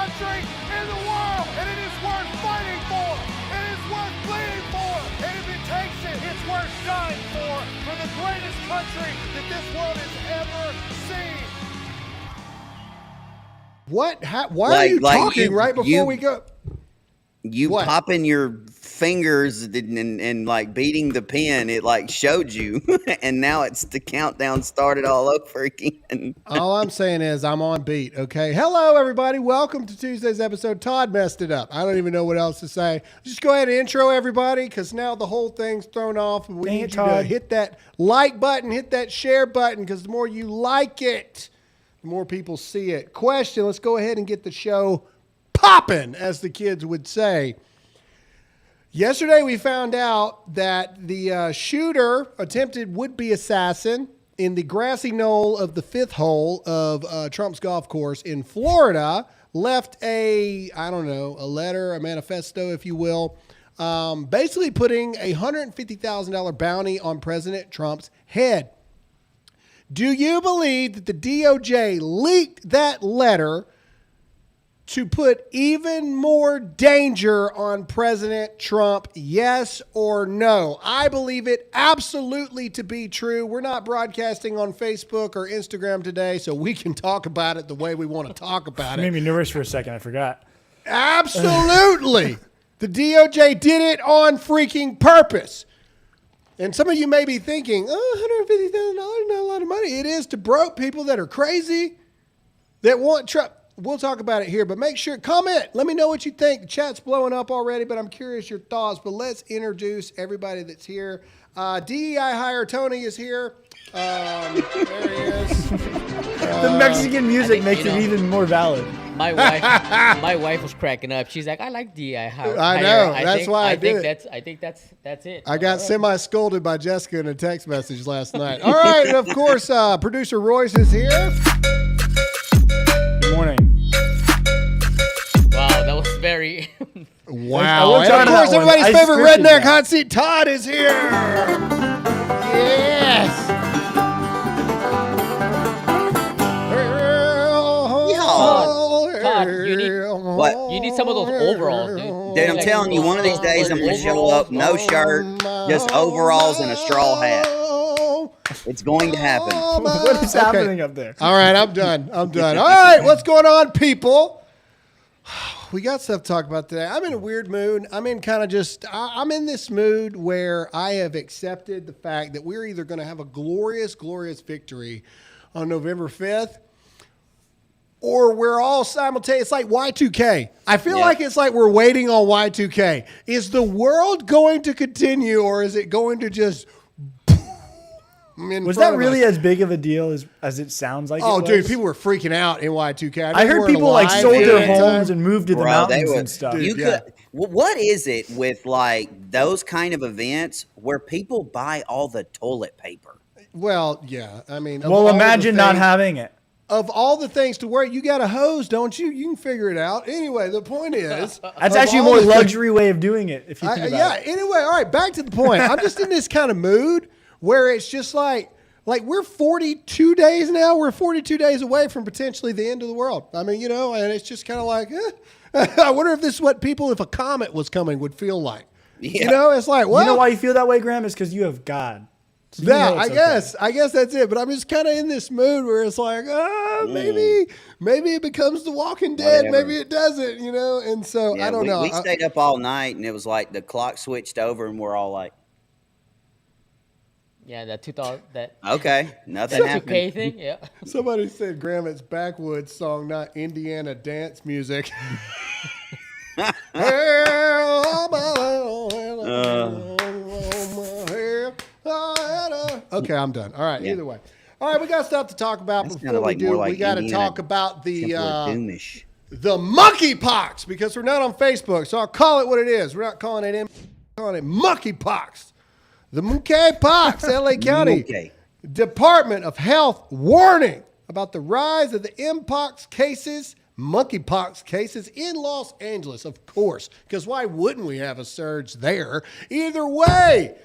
country in the world, and it is worth fighting for. It is worth bleeding for, and if it takes it, it's worth dying for the greatest country that this world has ever seen. What? Why are you talking right before we go? You popping your fingers and like beating the pen, it like showed you, and now it's the countdown started all over again. All I'm saying is I'm on beat, okay? Hello, everybody. Welcome to Tuesday's episode. Todd messed it up. I don't even know what else to say. Just go ahead and intro everybody because now the whole thing's thrown off. And we need you to hit that like button, hit that share button because the more you like it, the more people see it. Question, let's go ahead and get the show popping, as the kids would say. Yesterday, we found out that the shooter, attempted would-be assassin in the grassy knoll of the fifth hole of Trump's golf course in Florida, left a letter, a manifesto, if you will, basically putting a $150,000 bounty on President Trump's head. Do you believe that the DOJ leaked that letter to put even more danger on President Trump, yes or no? I believe it absolutely to be true. We're not broadcasting on Facebook or Instagram today, so we can talk about it the way we want to talk about it. Made me nervous for a second. I forgot. Absolutely. The DOJ did it on freaking purpose. And some of you may be thinking, $150,000 is not a lot of money. It is to broke people that are crazy, that want Trump. We'll talk about it here, but make sure, comment. Let me know what you think. The chat's blowing up already, but I'm curious your thoughts. But let's introduce everybody that's here. DEI hire Tony is here. There he is. The Mexican music makes it even more valid. My wife was cracking up. She's like, I like DEI hire. I know. That's why I did it. I think that's it. I got semi-scolded by Jessica in a text message last night. All right, and of course, producer Royce is here. Good morning. Wow, that was very... Wow. And of course, everybody's favorite redneck hot seat, Todd, is here. Yes. Todd, you need some of those overalls, dude. Dude, I'm telling you, one of these days I'm going to show up, no shirt, just overalls and a straw hat. It's going to happen. What is happening up there? All right, I'm done. All right, what's going on, people? We got stuff to talk about today. I'm in a weird mood. I'm in this mood where I have accepted the fact that we're either going to have a glorious, glorious victory on November 5th, or we're all simultaneous. It's like Y2K. I feel like it's like we're waiting on Y2K. Is the world going to continue, or is it going to just... Was that really as big of a deal as it sounds like? Oh, dude, people were freaking out in Y2K. I heard people like sold their homes and moved to the mountains and stuff. What is it with like those kind of events where people buy all the toilet paper? Well, yeah. I mean, imagine not having it. Of all the things to wear, you got a hose, don't you? You can figure it out. Anyway, the point is... That's actually a more luxury way of doing it, if you think about it. Anyway, all right, back to the point. I'm just in this kind of mood where it's just like we're 42 days now. We're 42 days away from potentially the end of the world. I mean, and it's just kind of like, I wonder if this is what people, if a comet was coming, would feel like. Yeah. It's like, well. You know why you feel that way, Graham? Is because you have God. So I guess that's it. But I'm just kind of in this mood where it's like, maybe it becomes The Walking Dead. Whatever. Maybe it doesn't, And so I don't know. We stayed up all night, and it was like the clock switched over, and we're all like, yeah, that 2000, okay, nothing that happened. 2K thing, yeah. Somebody said, Graham, it's backwoods song, not Indiana dance music. Okay, I'm done. All right, either way. All right, we got stuff to talk about. That's before we do. Like we got to talk about the the monkeypox because we're not on Facebook, so I'll call it what it is. We're not calling it calling it monkeypox. The monkeypox, LA County Department of Health warning about the rise of the monkeypox cases in Los Angeles, of course, because why wouldn't we have a surge there? Either way,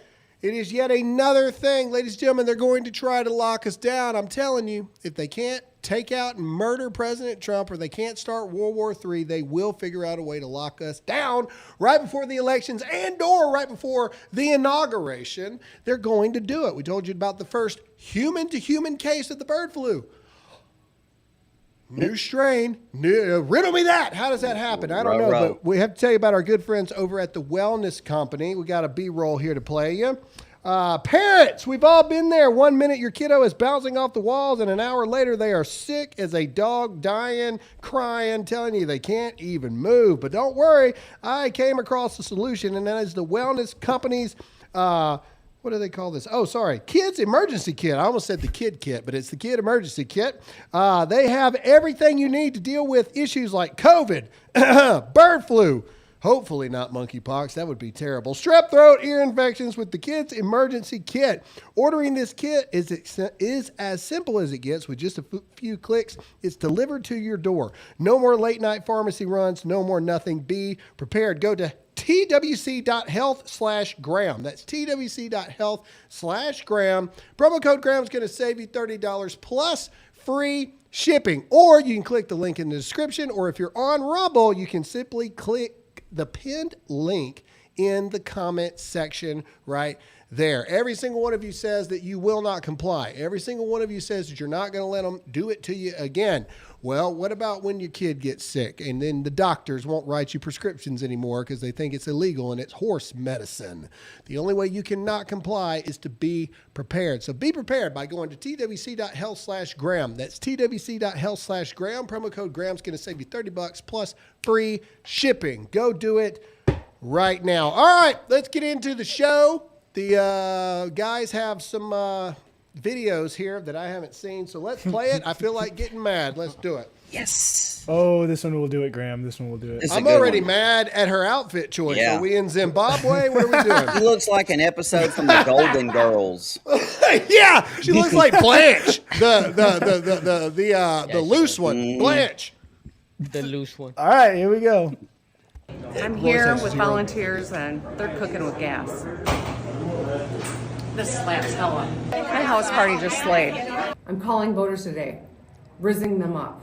It is yet another thing, ladies and gentlemen. They're going to try to lock us down. I'm telling you, if they can't take out and murder President Trump or they can't start World War III, they will figure out a way to lock us down right before the elections and or right before the inauguration. They're going to do it. We told you about the first human-to-human case of the bird flu. New strain. Riddle me that. How does that happen? I don't know, but we have to tell you about our good friends over at the Wellness Company. We got a B-roll here to play you. Parents, we've all been there. 1 minute your kiddo is bouncing off the walls, and an hour later they are sick as a dog, dying, crying, telling you they can't even move. But don't worry, I came across a solution, and that is the Wellness Company's what do they call this? Oh, sorry. Kids Emergency Kit. I almost said the Kid Kit, but it's the Kid Emergency Kit. They have everything you need to deal with issues like COVID, bird flu, hopefully not monkeypox. That would be terrible. Strep throat, ear infections with the Kids Emergency Kit. Ordering this kit is as simple as it gets with just a few clicks. It's delivered to your door. No more late night pharmacy runs. No more nothing. Be prepared. Go to twc.health/Graham. That's twc.health/Graham. Promo code Graham is going to save you $30 plus free shipping. Or you can click the link in the description. Or if you're on Rumble, you can simply click the pinned link in the comment section right there. Every single one of you says that you will not comply. Every single one of you says that you're not going to let them do it to you again. Well, what about when your kid gets sick and then the doctors won't write you prescriptions anymore because they think it's illegal and it's horse medicine? The only way you cannot comply is to be prepared. So be prepared by going to twc.health/Graham. That's twc.health/Graham. Promo code Graham's going to save you $30 plus free shipping. Go do it right now. All right, let's get into the show. The guys have some videos here that I haven't seen, so let's play it. I feel like getting mad. Let's do it. Yes. Oh, this one will do it, Graham. This one will do it. I'm already mad at her outfit choice. Yeah. Are we in Zimbabwe? What are we doing? She looks like an episode from the Golden Girls. Yeah, she looks like Blanche, the loose one, Blanche. The loose one. All right, here we go. I'm here with volunteers and they're cooking with gas. This slaps hell up. My house party just slayed. I'm calling voters today, rizzing them up.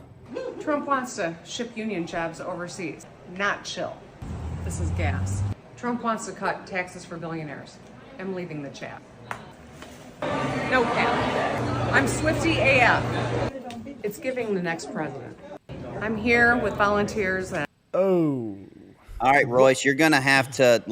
Trump wants to ship union jobs overseas. Not chill. This is gas. Trump wants to cut taxes for billionaires. I'm leaving the chat. No cap. I'm Swifty AF. It's giving the next president. I'm here with volunteers and Oh. All right, Royce, you're going to have to,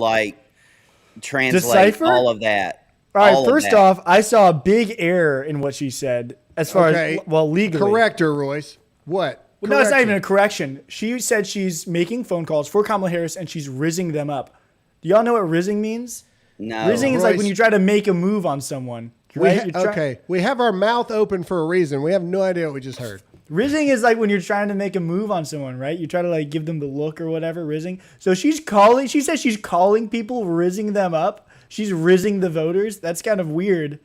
translate Decipher? all of that. All right, first off, I saw a big error in what she said as far as, legally. Correct her, Royce. What? Well, no, it's not even a correction. She said she's making phone calls for Kamala Harris and she's rizzing them up. Do y'all know what rizzing means? No. Rizzing is like when you try to make a move on someone. Right? We have our mouth open for a reason. We have no idea what we just heard. Rizzing is like when you're trying to make a move on someone, right? You try to give them the look or whatever, rizzing. So she says she's calling people, rizzing them up. She's rizzing the voters. That's kind of weird.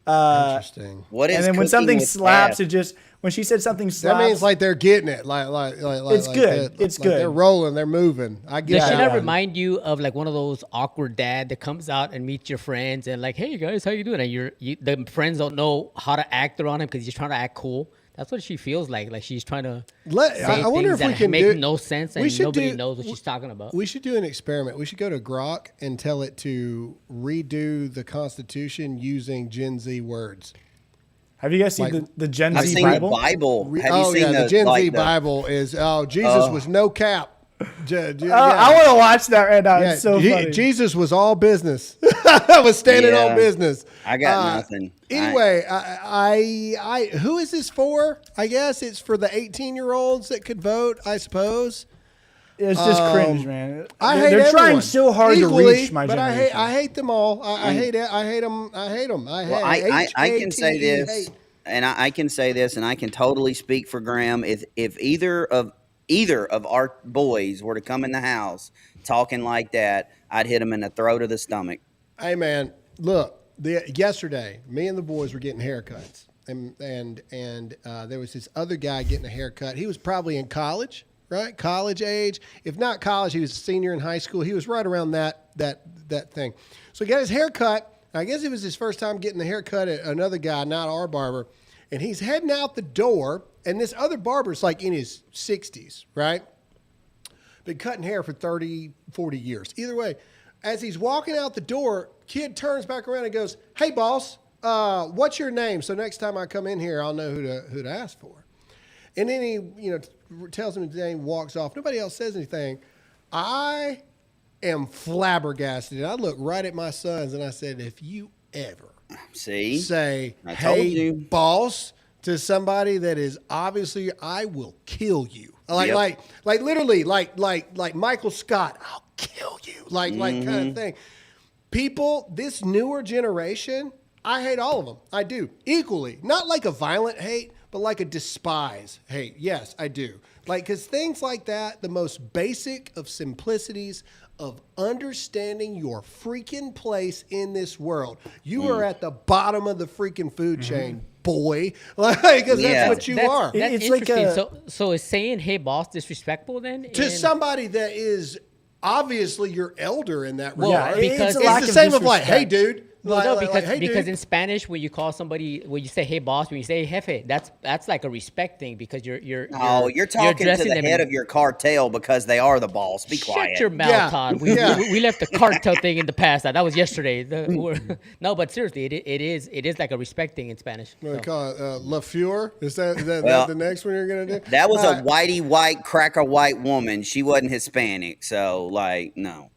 Interesting. What is and then when something slaps, gas? When she said something slaps. That means they're getting it. It's good. It's good. They're rolling. They're moving. I get Does she that. not remind you of one of those awkward dad that comes out and meets your friends and hey guys, how you doing? And the friends don't know how to act around him because he's trying to act cool. That's what she feels like. Like she's trying to say I wonder things if we that can make do, no sense and nobody knows what she's talking about. We should do an experiment. We should go to Grok and tell it to redo the Constitution using Gen Z words. Have you guys seen the Gen I've Z seen Bible? the Bible. Have you seen the Gen Z Bible is, Jesus was no cap. I want to watch that right now. It's so funny. Jesus was all business. I was standing on business. I got nothing. Anyway, I who is this for? I guess it's for the 18-year-olds that could vote, I suppose. It's just cringe, man. They're trying so hard equally, to reach my but generation. I hate them all. I hate it. I hate them. Well, I can say this, and I can say this, and I can totally speak for Graham. If either of our boys were to come in the house talking like that, I'd hit them in the throat or the stomach. Hey, man, look. Yesterday, me and the boys were getting haircuts, and there was this other guy getting a haircut. He was probably in college, right? College age. If not college, he was a senior in high school. He was right around that thing. So he got his haircut I guess it was his first time getting the haircut at another guy, not our barber. And he's heading out the door, and this other barber's like in his 60s, right? Been cutting hair for 30, 40 years. Either way, as he's walking out the door, kid turns back around and goes, "Hey, boss, what's your name? So next time I come in here, I'll know who to ask for." And then he, tells him his name, walks off. Nobody else says anything. I am flabbergasted. I look right at my sons and I said, if you ever say, "Hey, boss," to somebody that is obviously, I will kill you. Like literally, like Michael Scott, I'll kill you. Like kind of thing. People, this newer generation, I hate all of them. I do equally. Not like a violent hate, but like a despise hate. Yes, I do. Because things like that, the most basic of simplicities of understanding your freaking place in this world. You are at the bottom of the freaking food chain, boy. Because that's what you are. That's interesting. So is saying, "Hey, boss," disrespectful then? To somebody that is obviously your elder in that regard. Well, because it's the same of like, "Hey, dude." Because in Spanish, when you call somebody, when you say "Hey, boss," when you say "Jefe," that's like a respect thing because you're talking to the head of your cartel because they are the boss. Be quiet. Shut your mouth, Todd. We left the cartel thing in the past. That was yesterday. No, but seriously, it is like a respect thing in Spanish. What do we call it? La Fleur? Is that the next one you're gonna do? That was a whitey white cracker white woman. She wasn't Hispanic, so no.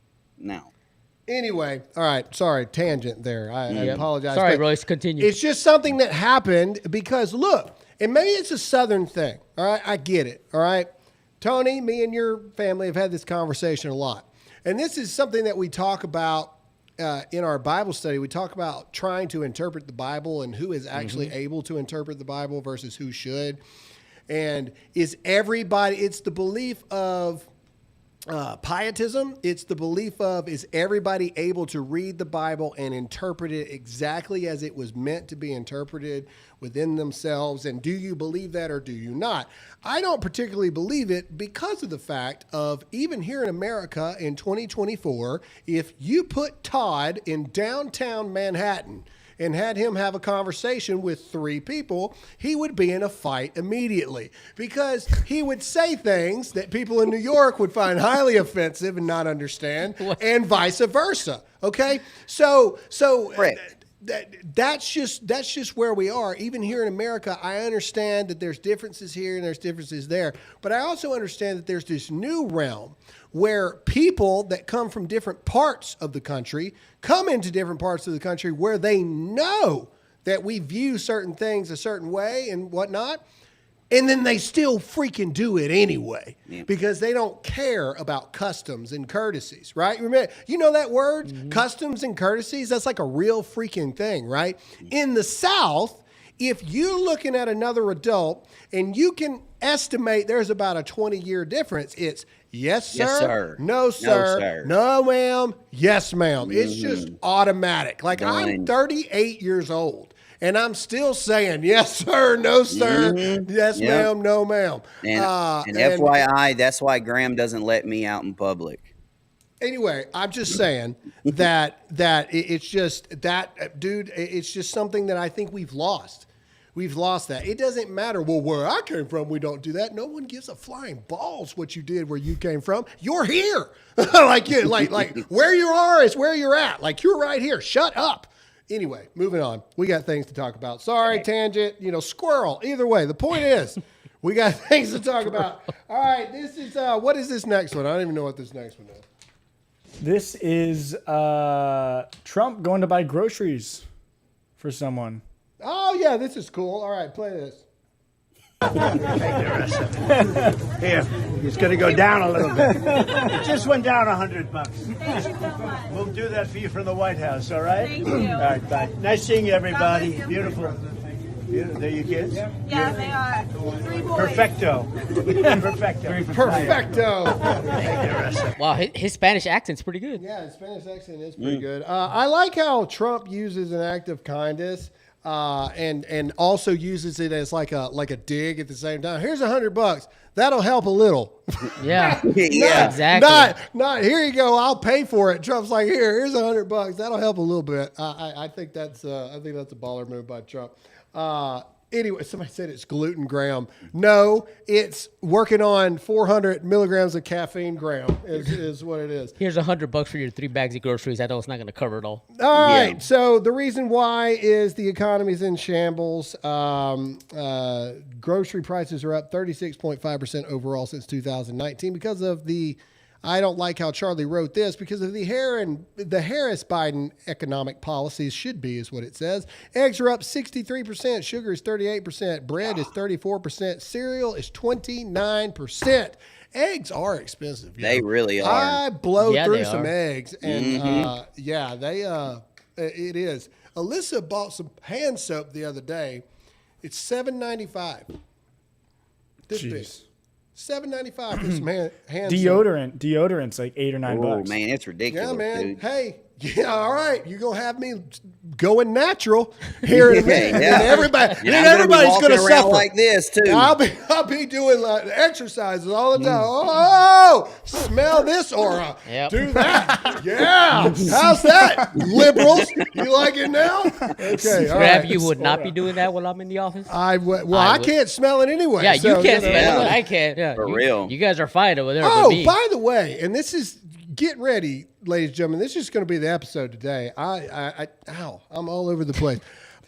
Anyway, all right. Sorry, tangent there. I apologize. Sorry, Royce, continue. It's just something that happened because, look, and maybe it's a Southern thing. All right, I get it. All right, Tony, me and your family have had this conversation a lot. And this is something that we talk about in our Bible study. We talk about trying to interpret the Bible and who is actually able to interpret the Bible versus who should. And is everybody, it's the belief of pietism. It's the belief of, is everybody able to read the Bible and interpret it exactly as it was meant to be interpreted within themselves? And do you believe that or do you not? I don't particularly believe it because of the fact of, even here in America in 2024, if you put Todd in downtown Manhattan and had him have a conversation with 3 people, he would be in a fight immediately because he would say things that people in New York would find highly offensive and not understand, and vice versa. Okay, so that's just where we are. Even here in America, I understand that there's differences here and there's differences there, but I also understand that there's this new realm where people that come from different parts of the country come into different parts of the country where they know that we view certain things a certain way and whatnot, and then they still freaking do it anyway because they don't care about customs and courtesies, right? Remember, you know that word, customs and courtesies? That's like a real freaking thing, right? In the South, if you're looking at another adult and you can estimate there's about a 20-year difference, it's yes, sir. Yes, sir. No, sir. No, ma'am. Yes, ma'am. It's just automatic. Like, I'm 38 years old, and I'm still saying yes, sir. No, sir. Yes, ma'am. No, ma'am. And FYI, that's why Graham doesn't let me out in public. Anyway, I'm just saying that it's just that, dude, it's just something that I think we've lost. We've lost that. It doesn't matter. Well, where I came from, we don't do that. No one gives a flying balls what you did where you came from. You're here. like where you are is where you're at. Like, you're right here. Shut up. Anyway, moving on. We got things to talk about. Sorry, tangent, squirrel. Either way, the point is we got things to talk about. All right, this is, what is this next one? I don't even know what this next one is. This is Trump going to buy groceries for someone. Oh, yeah, this is cool. All right, play this. Take the rest of it. Here, it's going to go down a little bit. It just went down $100. Thank you so much. We'll do that for you from the White House, all right? Thank you. All right, bye. Nice seeing you, everybody. Beautiful. They're your kids? Yeah, they are. 3 boys. Perfecto. Perfecto. Perfecto. Take the rest of it. Wow, his Spanish accent's pretty good. Yeah, his Spanish accent is pretty good. I like how Trump uses an act of kindness and also uses it as like a dig at the same time. Here's $100. That'll help a little. Yeah, Yeah. exactly. Not here you go. I'll pay for it. Trump's like, here's $100. That'll help a little bit. I think that's a baller move by Trump. Anyway, somebody said it's gluten gram. No, it's working on 400 milligrams of caffeine gram is what it is. Here's $100 for your 3 bags of groceries. I know it's not going to cover it all. All right. So the reason why is the economy's in shambles. Grocery prices are up 36.5% overall since 2019 because of the. I don't like how Charlie wrote this because of the Harris Biden economic policies should be is what it says. Eggs are up 63%, sugar is 38%, bread is 34%, cereal is 29%. Eggs are expensive. They really are. I blow through some eggs and it is. Alyssa bought some hand soap the other day. It's $7.95. This big. $7.95 for some hand soap. Deodorant's like $8 or $9. Oh man, it's ridiculous. Yeah, man. Dude. Hey, yeah, all right. You're gonna have me going natural here in a minute. Yeah. And everybody's gonna suffer like this too. I'll be doing like exercises all the time. Oh, smell this aura. Yep. Do that. Yeah. How's that, liberals? You like it now? Okay. All Grab, right. you would not be doing that while I'm in the office. I can't smell it anyway. Yeah, so, you can't smell Yeah. it, but I can. Yeah, For you, real. You guys are fine over there. Oh, but me. by the way, and this is get ready, ladies and gentlemen. This is going to be the episode today. I'm all over the place.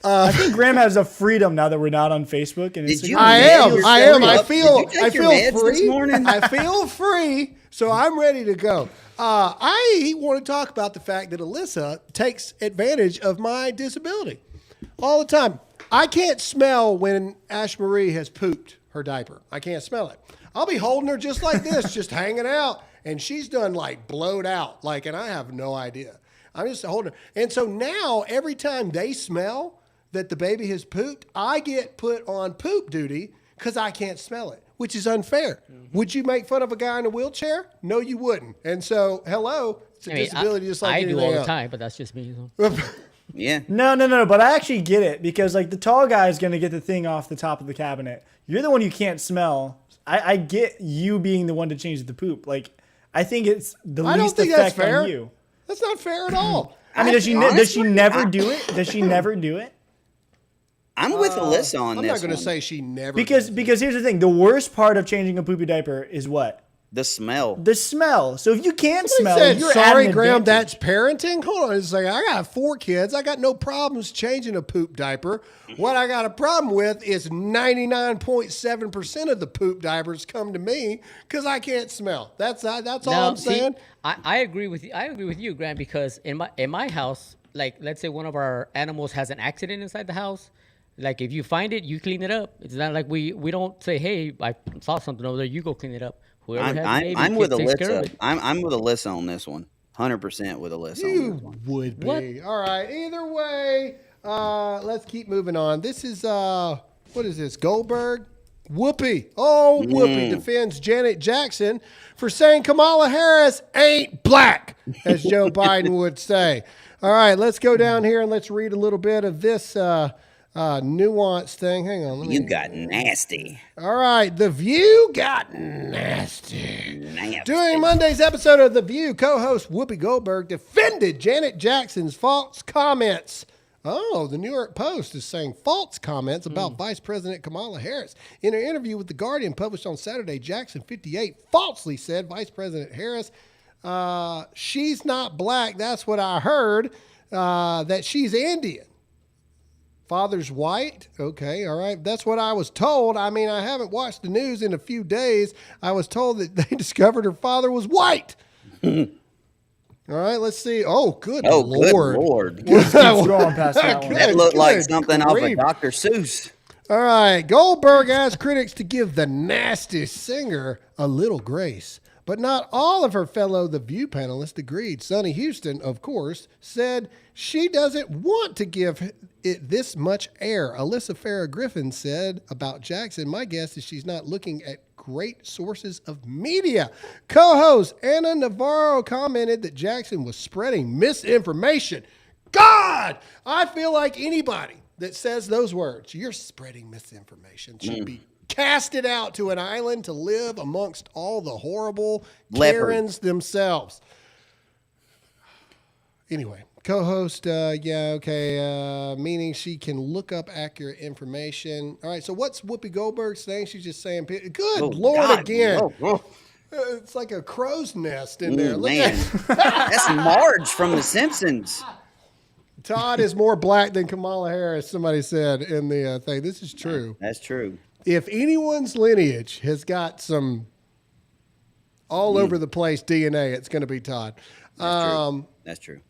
I think Graham has a freedom now that we're not on Facebook and Did Instagram. you I meds am. yourself I up? feel. Did you I take your feel meds this free. morning? I feel free. So I'm ready to go. I want to talk about the fact that Alyssa takes advantage of my disability all the time. I can't smell when Ash Marie has pooped her diaper. I can't smell it. I'll be holding her just like this, just hanging out, and she's done like blowed out, and I have no idea. I'm just holding her. And so now every time they smell that the baby has pooped, I get put on poop duty because I can't smell it, which is unfair. Mm-hmm. Would you make fun of a guy in a wheelchair? No, you wouldn't. And so, hello, it's a disability just like I anything do all the else. time, but that's just me. Yeah. No, but I actually get it because like the tall guy is going to get the thing off the top of the cabinet. You're the one you can't smell. I get you being the one to change the poop. Like, I think it's the I don't least think that's effect fair. on you. That's not fair at all. I mean, does she never do it? Does she never do it? I'm with Alyssa on I'm this. not going to one. say she never Because does. here's the thing. The worst part of changing a poopy diaper is what? The smell. The smell. So if you can't Somebody smell, said, you're sorry, at an Graham, advantage. that's parenting? Hold on a second. I got 4 kids. I got no problems changing a poop diaper. What I got a problem with is 99.7% of the poop diapers come to me because I can't smell. That's all I'm saying. I agree with you. I agree with you, Grant, because in my house, like let's say one of our animals has an accident inside the house. Like if you find it, you clean it up. It's not like we don't say, hey, I saw something over there. You go clean it up. I'm with Alyssa. I'm with Alyssa on this one. 100% with Alyssa on this one. Would be. What? All right. Either way, let's keep moving on. This is, what is this, Goldberg? Whoopi. Oh, Whoopi defends Janet Jackson for saying Kamala Harris ain't black, as Joe Biden would say. All right, let's go down here and let's read a little bit of this nuanced thing. Hang on. You got nasty. All right, The View got nasty. During Monday's episode of The View, co-host Whoopi Goldberg defended Janet Jackson's false comments. Oh, the New York Post is saying false comments about Vice President Kamala Harris. In an interview with The Guardian published on Saturday, Jackson, 58, falsely said Vice President Harris, she's not black, that's what I heard, that she's Indian. Father's white? Okay, all right. That's what I was told. I mean, I haven't watched the news in a few days. I was told that they discovered her father was white. All right, let's see. Oh, good Lord. Good Lord. Let's keep scrolling past that one. That looked like Good something off of grief. Dr. Seuss. All right, Goldberg asked critics to give the nasty singer a little grace. But not all of her fellow The View panelists agreed. Sonny Houston, of course, said she doesn't want to give it this much air. Alyssa Farrah Griffin said about Jackson, my guess is she's not looking at great sources of media. Co-host Anna Navarro commented that Jackson was spreading misinformation. God, I feel like anybody that says those words, you're spreading misinformation, should be casted out to an island to live amongst all the horrible Karens themselves. Anyway, co-host, meaning she can look up accurate information. All right, so what's Whoopi Goldberg saying? She's just saying, good Lord, God. Again. It's like a crow's nest in there. Look man, that's Marge from The Simpsons. Todd is more black than Kamala Harris, somebody said in the thing. This is true. That's true. If anyone's lineage has got some all over the place DNA, it's going to be Todd. That's true.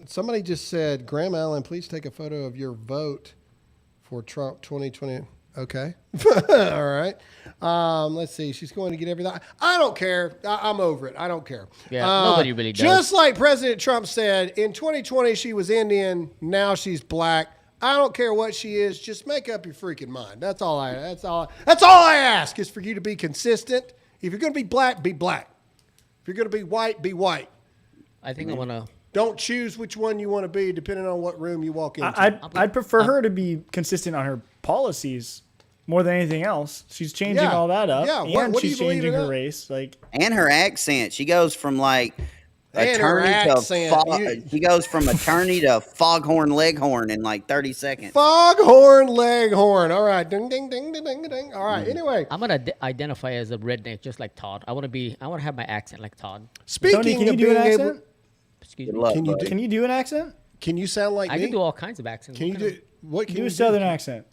Somebody just said, Graham Allen, please take a photo of your vote for Trump 2020. Okay. All right. Let's see. She's going to get everything. I don't care. I'm over it. I don't care. Yeah, nobody really does. Just like President Trump said, in 2020, she was Indian. Now she's black. I don't care what she is. Just make up your freaking mind. That's all I ask is for you to be consistent. If you're going to be black, be black. If you're going to be white, be white. I think I want to. Don't choose which one you want to be depending on what room you walk into. I'd prefer her to be consistent on her policies more than anything else. She's changing all that up. Yeah, and she's changing her race. And her accent. She goes from attorney to foghorn leghorn in like 30 seconds. Foghorn leghorn. All right. Ding, ding, ding, ding, ding, ding. All right. Anyway. I'm going to identify as a redneck just like Todd. I want to have my accent like Todd. Speaking Tony, can you do an accent? Excuse me. Can you do an accent? Can you sound like me? I can do all kinds of accents. Can you do what? Can you do a southern accent?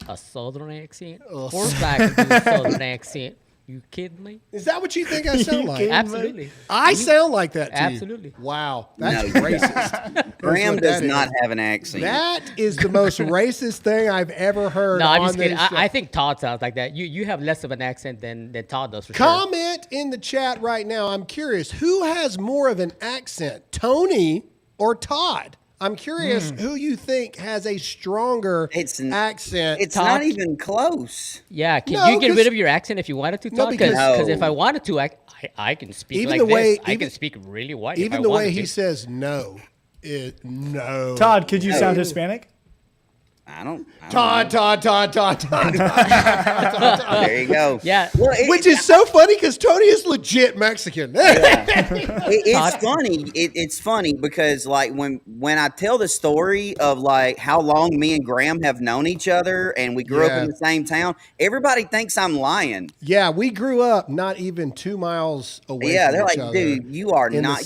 A southern accent? Of course I can do a southern accent. You kidding me? Is that what you think I sound like? Absolutely. I sound like that to Absolutely. You. Wow. That's racist. Graham does not have an accent. That is the most racist thing I've ever heard. No, I'm just kidding. I think Todd sounds like that. You have less of an accent than Todd does for sure. Comment in the chat right now. I'm curious. Who has more of an accent, Tony or Todd? I'm curious who you think has a stronger accent. It's not even close. Yeah, you get rid of your accent if you wanted to, Todd? Because if I wanted to, I can speak even like this. I can speak really white. Even the way he says no. No. Todd, could you sound Hispanic? I don't Todd. There you go. Yeah. Well, which is so funny because Tony is legit Mexican. It's funny. It's funny because when I tell the story of how long me and Graham have known each other and we grew up in the same town, everybody thinks I'm lying. Yeah, we grew up not even 2 miles away. Yeah, from they're each like, other dude, you are not.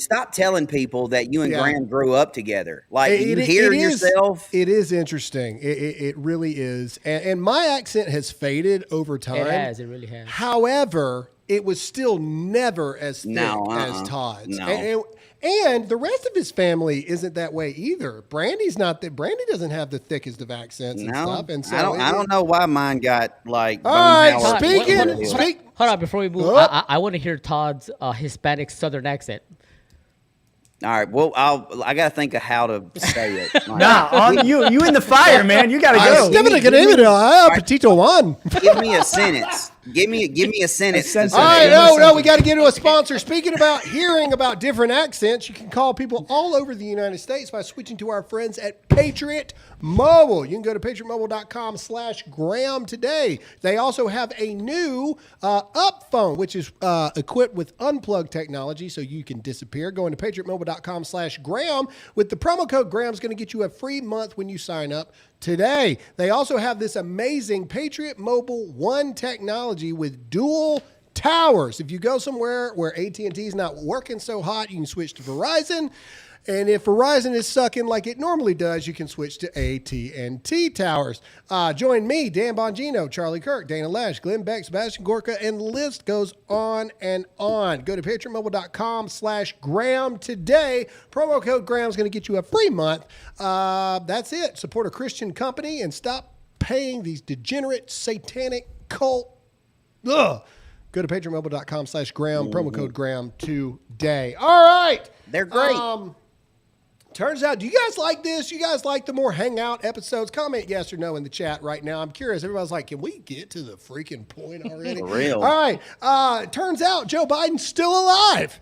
Stop telling people that you and Graham grew up together. You hear yourself. It is interesting. It really is. And my accent has faded over time. It really has. However, it was still never as thick as Todd's. No. And the rest of his family isn't that way either. Brandy's not that. Brandy doesn't have the thickest of accents and stuff. And so I don't know why mine got all right, hold on, before we move, I want to hear Todd's Hispanic Southern accent. All right. Well, I got to think of how to say it. You in the fire, man. You got to go. Give me a sentence. Give me a sentence. All right, no, we got to get to a sponsor. Speaking about hearing about different accents, you can call people all over the United States by switching to our friends at Patriot Mobile. You can go to patriotmobile.com/Graham today. They also have a new Up phone, which is equipped with unplugged technology, so you can disappear. Going to patriotmobile.com/Graham with the promo code Graham's going to get you a free month when you sign up today. They also have this amazing Patriot Mobile One technology with dual towers. If you go somewhere where AT&T is not working so hot, you can switch to Verizon. And if Verizon is sucking like it normally does, you can switch to AT&T towers. Join me, Dan Bongino, Charlie Kirk, Dana Lash, Glenn Beck, Sebastian Gorka, and the list goes on and on. Go to patriotmobile.com/Graham today. Promo code Graham is going to get you a free month. That's it. Support a Christian company and stop paying these degenerate, satanic cult. Ugh. Go to patriotmobile.com/Graham. Promo code Graham today. All right. They're great. Turns out, do you guys like this? You guys like the more hangout episodes? Comment yes or no in the chat right now. I'm curious. Everybody's like, can we get to the freaking point already? For real. All right. Turns out Joe Biden's still alive.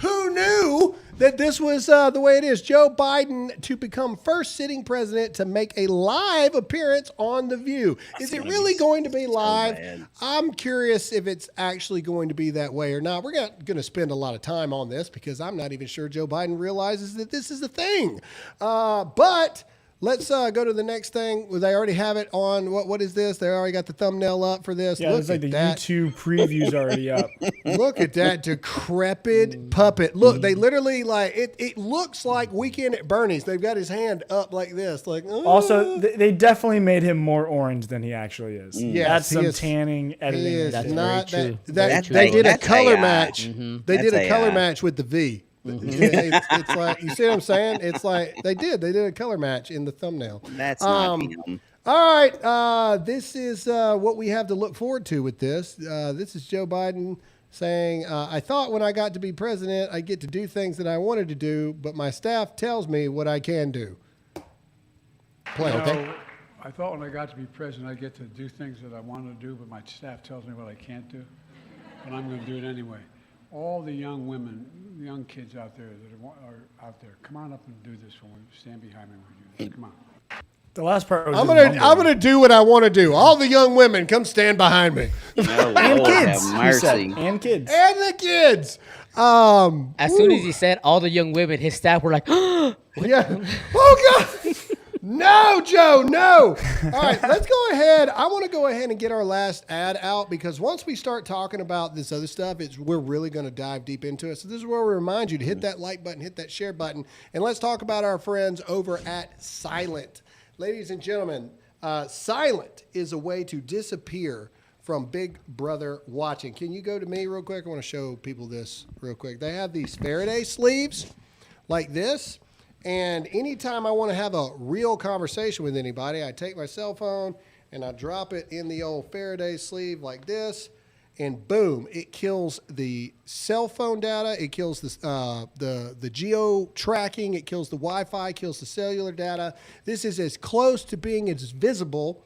Who knew that this was the way it is? Joe Biden to become first sitting president to make a live appearance on The View. Is it really going to be live? I'm curious if it's actually going to be that way or not. We're not going to spend a lot of time on this because I'm not even sure Joe Biden realizes that this is a thing. But let's go to the next thing. They already have it on. What is this? They already got the thumbnail up for this. Yeah, it's like the YouTube preview's already up. Look at that decrepit puppet. Look, they literally it looks like Weekend at Bernie's. They've got his hand up like this. Like Also, they definitely made him more orange than he actually is. Yes, that's some tanning editing. That's not very true. they did a color AI. match. They did a color match with the V. It's like, you see what I'm saying? It's like they did a color match in the thumbnail. That's not him. All right, this is what we have to look forward to with this. This is Joe Biden saying, I thought when I got to be president, I'd get to do things that I wanted to do, but my staff tells me what I can do. Play, okay? I thought when I got to be president, I'd get to do things that I wanted to do, but my staff tells me what I can't do, but I'm going to do it anyway. All the young women, young kids out there that are out there, come on up and do this for me. Stand behind me when we do this. Come on. The last part was I'm gonna do what I want to do. All the young women, come stand behind me. No, and Lord kids, have mercy. and kids. And the kids. As soon as he said all the young women, his staff were like, Yeah. Oh, God. No, Joe, no. All right, let's go ahead. I want to go ahead and get our last ad out because once we start talking about this other stuff, we're really going to dive deep into it. So this is where we remind you to hit that like button, hit that share button, and let's talk about our friends over at Silent. Ladies and gentlemen, Silent is a way to disappear from Big Brother watching. Can you go to me real quick? I want to show people this real quick. They have these Faraday sleeves like this. And anytime I want to have a real conversation with anybody, I take my cell phone and I drop it in the old Faraday sleeve like this, and boom, it kills the cell phone data, it kills the geo tracking, it kills the Wi-Fi, kills the cellular data. This is as close to being as invisible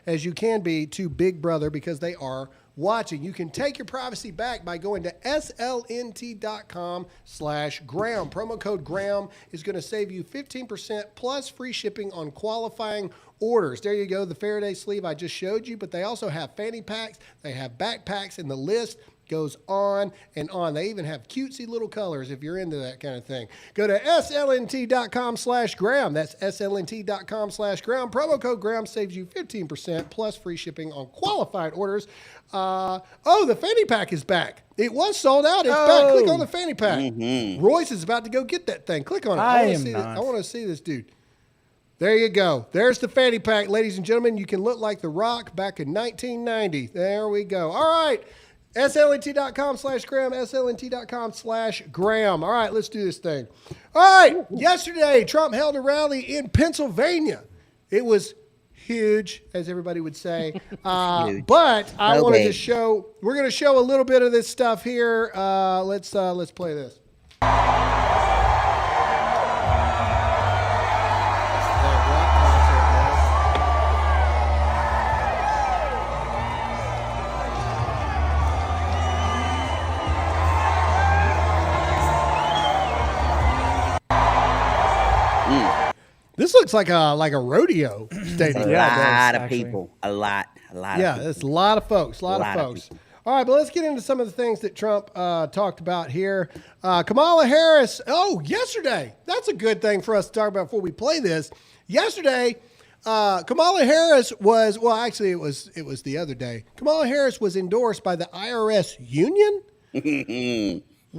as you can be to Big Brother because they are watching. You can take your privacy back by going to slnt.com/Graham. Promo code Graham is going to save you 15% plus free shipping on qualifying orders. There you go, the Faraday sleeve I just showed you, but they also have fanny packs, they have backpacks, and the list goes on and on. They even have cutesy little colors if you're into that kind of thing. Go to slnt.com/Graham. That's slnt.com/Graham. Promo code Graham saves you 15% plus free shipping on qualified orders. The fanny pack is back. It was sold out. It's back. Click on the fanny pack. Mm-hmm. Royce is about to go get that thing. Click on it. I want to see this dude. There you go. There's the fanny pack, ladies and gentlemen. You can look like The Rock back in 1990. There we go. All right. slnt.com/Graham, slnt.com/Graham. All right, let's do this thing. All right, yesterday, Trump held a rally in Pennsylvania. It was huge, as everybody would say. But I wanted to show, we're going to show a little bit of this stuff here. Let's play this. This looks like a rodeo stadium. A lot of people. A lot of people. Yeah, it's a lot of folks. A lot of folks. All right, but let's get into some of the things that Trump talked about here. Kamala Harris. Oh, yesterday. That's a good thing for us to talk about before we play this. Yesterday, Kamala Harris was, well, actually, it was the other day. Kamala Harris was endorsed by the IRS union.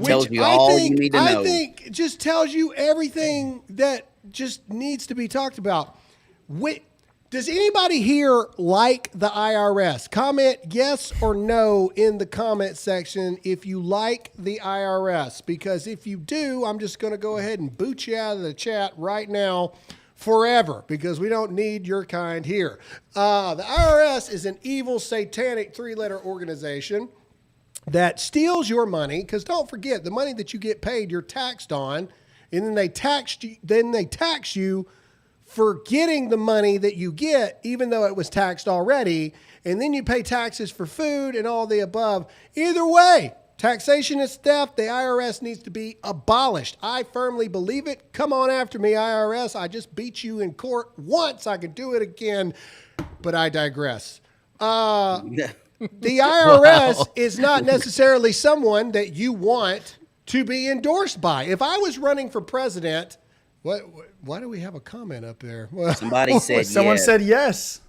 Tells you all you need to know. I think just tells you everything that just needs to be talked about. Does anybody here like the IRS? Comment yes or no in the comment section if you like the IRS. Because if you do, I'm just going to go ahead and boot you out of the chat right now forever because we don't need your kind here. The IRS is an evil, satanic three-letter organization that steals your money, because don't forget, the money that you get paid, you're taxed on, and then they tax you for getting the money that you get, even though it was taxed already, and then you pay taxes for food and all the above. Either way, Taxation is theft. The IRS needs to be abolished. I firmly believe it. Come on after me, IRS. I just beat you in court once. I can do it again, but I digress. The IRS is not necessarily someone that you want to be endorsed by. If I was running for president, why do we have a comment up there? Somebody said Someone yes. said yes.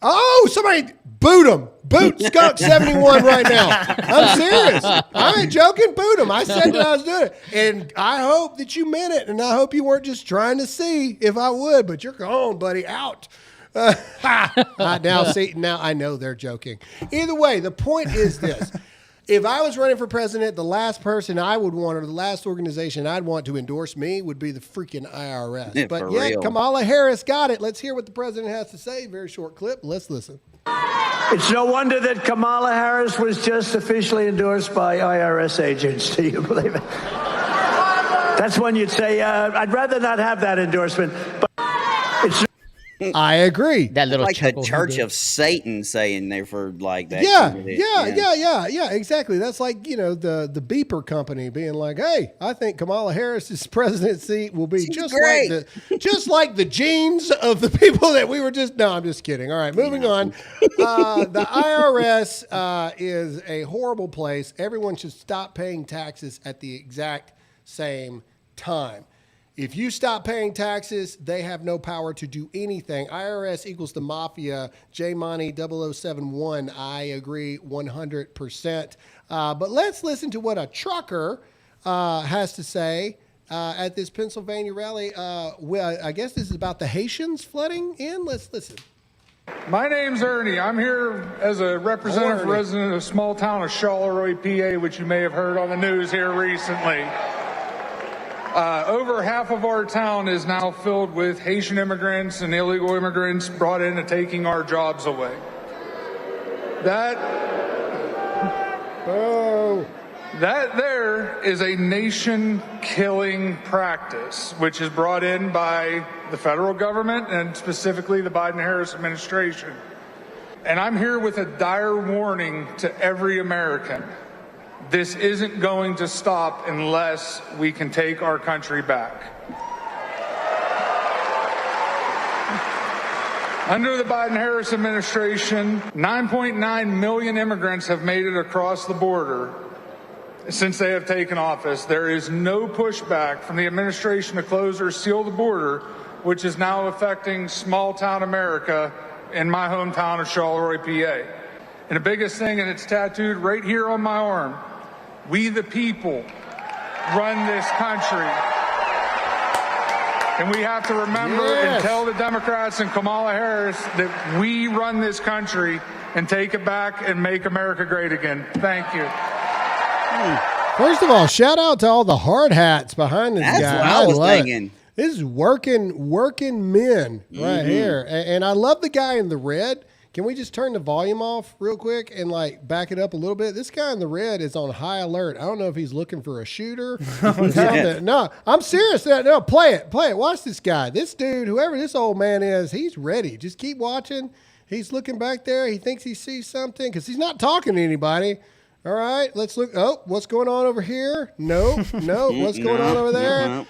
Oh, somebody boot him. Boot Skunk 71 right now. I'm serious. I ain't joking. Boot him. I said that I was doing it. And I hope that you meant it. And I hope you weren't just trying to see if I would, but you're gone, buddy. Out. Now I know they're joking. Either way, the point is this. If I was running for president, the last person I would want, or the last organization I'd want to endorse me would be the freaking IRS. Yeah, but for yet, real. Kamala Harris got it. Let's hear what the president has to say. Very short clip. Let's listen. It's no wonder that Kamala Harris was just officially endorsed by IRS agents. Do you believe it? That's when you'd say, I'd rather not have that endorsement. But it's I agree. That little Like the chuckle he Church did. of Satan saying they're for like that. Yeah, exactly. That's like, the beeper company being like, hey, I think Kamala Harris's presidency will be just like the genes of the people that we were just, no, I'm just kidding. All right, moving on. The IRS is a horrible place. Everyone should stop paying taxes at the exact same time. If you stop paying taxes, they have no power to do anything. IRS equals the mafia. J Money 0071. I agree 100%. But let's listen to what a trucker has to say at this Pennsylvania rally. I guess this is about the Haitians flooding in. Let's listen. My name's Ernie. I'm here as a representative resident of the small town of Charleroi, PA, which you may have heard on the news here recently. Over half of our town is now filled with Haitian immigrants and illegal immigrants brought into taking our jobs away. That there is a nation-killing practice, which is brought in by the federal government and specifically the Biden-Harris administration. And I'm here with a dire warning to every American. This isn't going to stop unless we can take our country back. Under the Biden-Harris administration, 9.9 million immigrants have made it across the border since they have taken office. There is no pushback from the administration to close or seal the border, which is now affecting small-town America in my hometown of Charleroi, PA. And the biggest thing, and it's tattooed right here on my arm, we the people run this country. And we have to remember and tell the Democrats and Kamala Harris that we run this country and take it back and make America great again. Thank you. First of all, shout out to all the hard hats behind this guy. That's what I was love thinking. it. This is working men right here. And I love the guy in the red. Can we just turn the volume off real quick and back it up a little bit? This guy in the red is on high alert. I don't know if he's looking for a shooter or something. No, I'm serious. No, play it. Watch this guy. This dude, whoever this old man is, he's ready. Just keep watching. He's looking back there. He thinks he sees something because he's not talking to anybody. All right, let's look. Oh, what's going on over here? No. What's going on over there?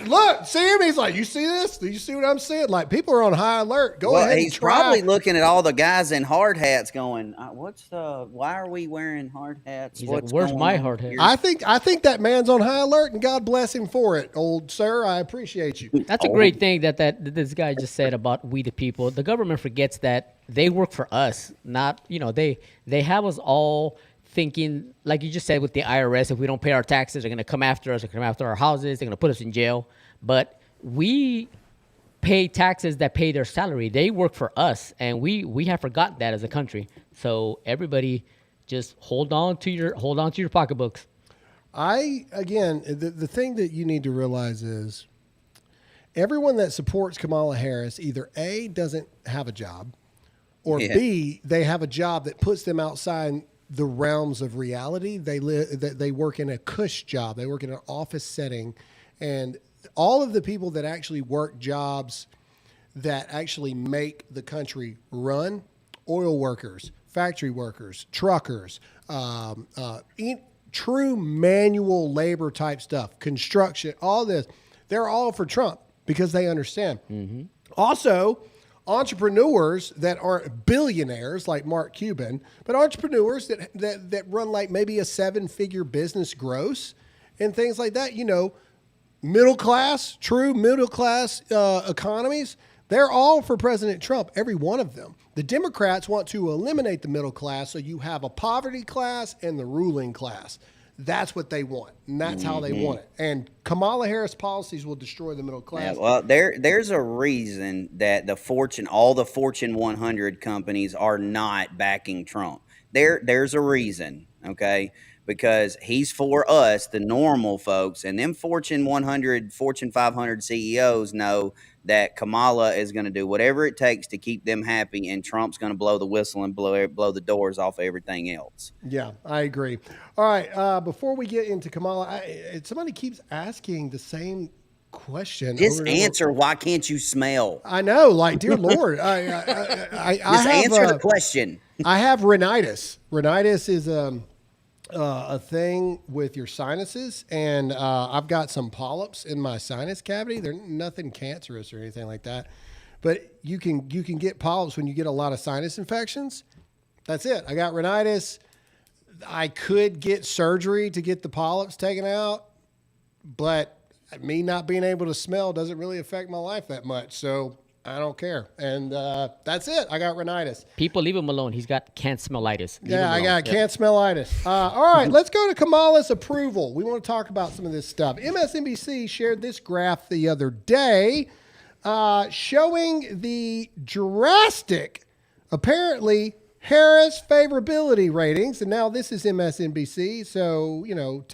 Look, see him? He's like, you see this? Do you see what I'm seeing? Like, people are on high alert. Go ahead. He's probably looking at all the guys in hard hats going, why are we wearing hard hats? He's like, where's my hard hat? I think that man's on high alert, and God bless him for it, old sir. I appreciate you. That's a great thing that this guy just said about we the people. The government forgets that they work for us, not, they have us all thinking, like you just said with the IRS, if we don't pay our taxes, they're going to come after us, they're going to come after our houses, they're going to put us in jail. But we pay taxes that pay their salary. They work for us, and we have forgotten that as a country. So everybody just hold on to your pocketbooks. The thing that you need to realize is everyone that supports Kamala Harris either A, doesn't have a job, or B, they have a job that puts them outside the realms of reality. They work in a cush job. They work in an office setting, and all of the people that actually work jobs that actually make the country run, oil workers, factory workers, truckers, true manual labor type stuff, construction, all this, they're all for Trump because they understand. Mm-hmm. Also, entrepreneurs that aren't billionaires like Mark Cuban, but entrepreneurs that run like maybe a 7-figure business gross and things like that, you know, middle class, true middle class economies, they're all for President Trump, every one of them. The Democrats want to eliminate the middle class, so you have a poverty class and the ruling class. That's what they want, and that's how they want it. And Kamala Harris policies will destroy the middle class. Yeah, well, there's a reason that all the Fortune 100 companies are not backing Trump. There's a reason, okay? Because he's for us, the normal folks, and them Fortune 100, Fortune 500 CEOs know that Kamala is going to do whatever it takes to keep them happy, and Trump's going to blow the whistle and blow the doors off everything else. Yeah, I agree. All right, before we get into Kamala, somebody keeps asking the same question. Just answer, why can't you smell? I know, like, dear Lord. I Just answer the question. I have rhinitis. Rhinitis is a thing with your sinuses, and I've got some polyps in my sinus cavity. They're nothing cancerous or anything like that, but you can get polyps when you get a lot of sinus infections. That's it. I got rhinitis. I could get surgery to get the polyps taken out, but me not being able to smell doesn't really affect my life that much, so I don't care. And that's it. I got rhinitis. People, leave him alone. He's got can't smellitis. Yeah, I got can't smellitis. All right, let's go to Kamala's approval. We want to talk about some of this stuff. MSNBC shared this graph the other day showing the drastic, apparently, Harris favorability ratings. And now this is MSNBC. So, you know,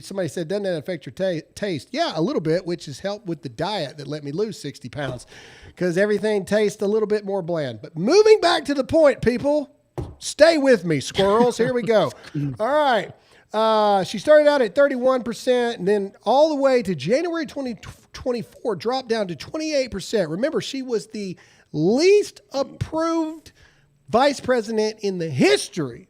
somebody said, doesn't that affect your taste? Yeah, a little bit, which has helped with the diet that let me lose 60 pounds because everything tastes a little bit more bland. But moving back to the point, people, stay with me, squirrels. Here we go. All right. She started out at 31% and then all the way to January 2024 dropped down to 28%. Remember, she was the least approved vice president in the history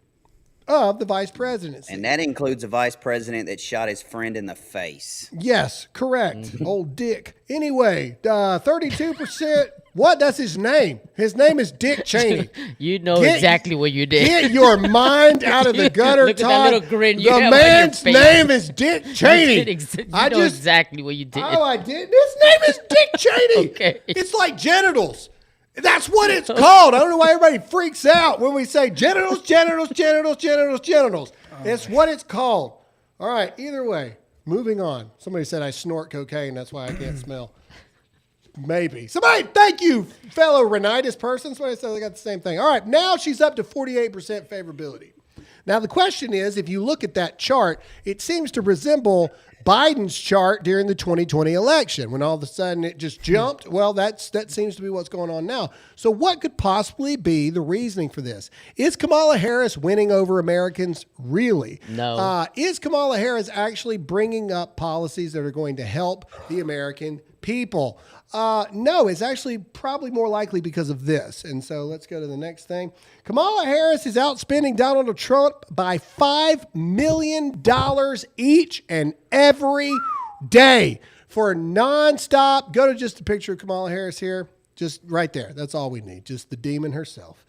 of the vice presidency. And that includes a vice president that shot his friend in the face. Yes, correct. Old Dick. Anyway, 32%. What? That's his name. His name is Dick Cheney. You know exactly what you did. Get your mind out of the gutter, Look Todd. at that little grin you the have man's on your face. name is Dick Cheney. You know exactly what you did. Oh, I did? His name is Dick Cheney. Okay. It's like genitals. That's what it's called. I don't know why everybody freaks out when we say genitals, genitals, genitals, genitals, genitals. It's what it's called. All right. Either way, moving on. Somebody said I snort cocaine. That's why I can't smell. Maybe. Somebody, thank you, fellow rhinitis person. Somebody said they got the same thing. All right. Now she's up to 48% favorability. Now, the question is, if you look at that chart, it seems to resemble Biden's chart during the 2020 election when all of a sudden it just jumped. Well, that seems to be what's going on now. So what could possibly be the reasoning for this? Is Kamala Harris winning over Americans? Really? No. Is Kamala Harris actually bringing up policies that are going to help the American people? No, it's actually probably more likely because of this. And so let's go to the next thing. Kamala Harris is outspending Donald Trump by $5 million each and every day for nonstop. Go to just a picture of Kamala Harris here. Just right there. That's all we need. Just the demon herself.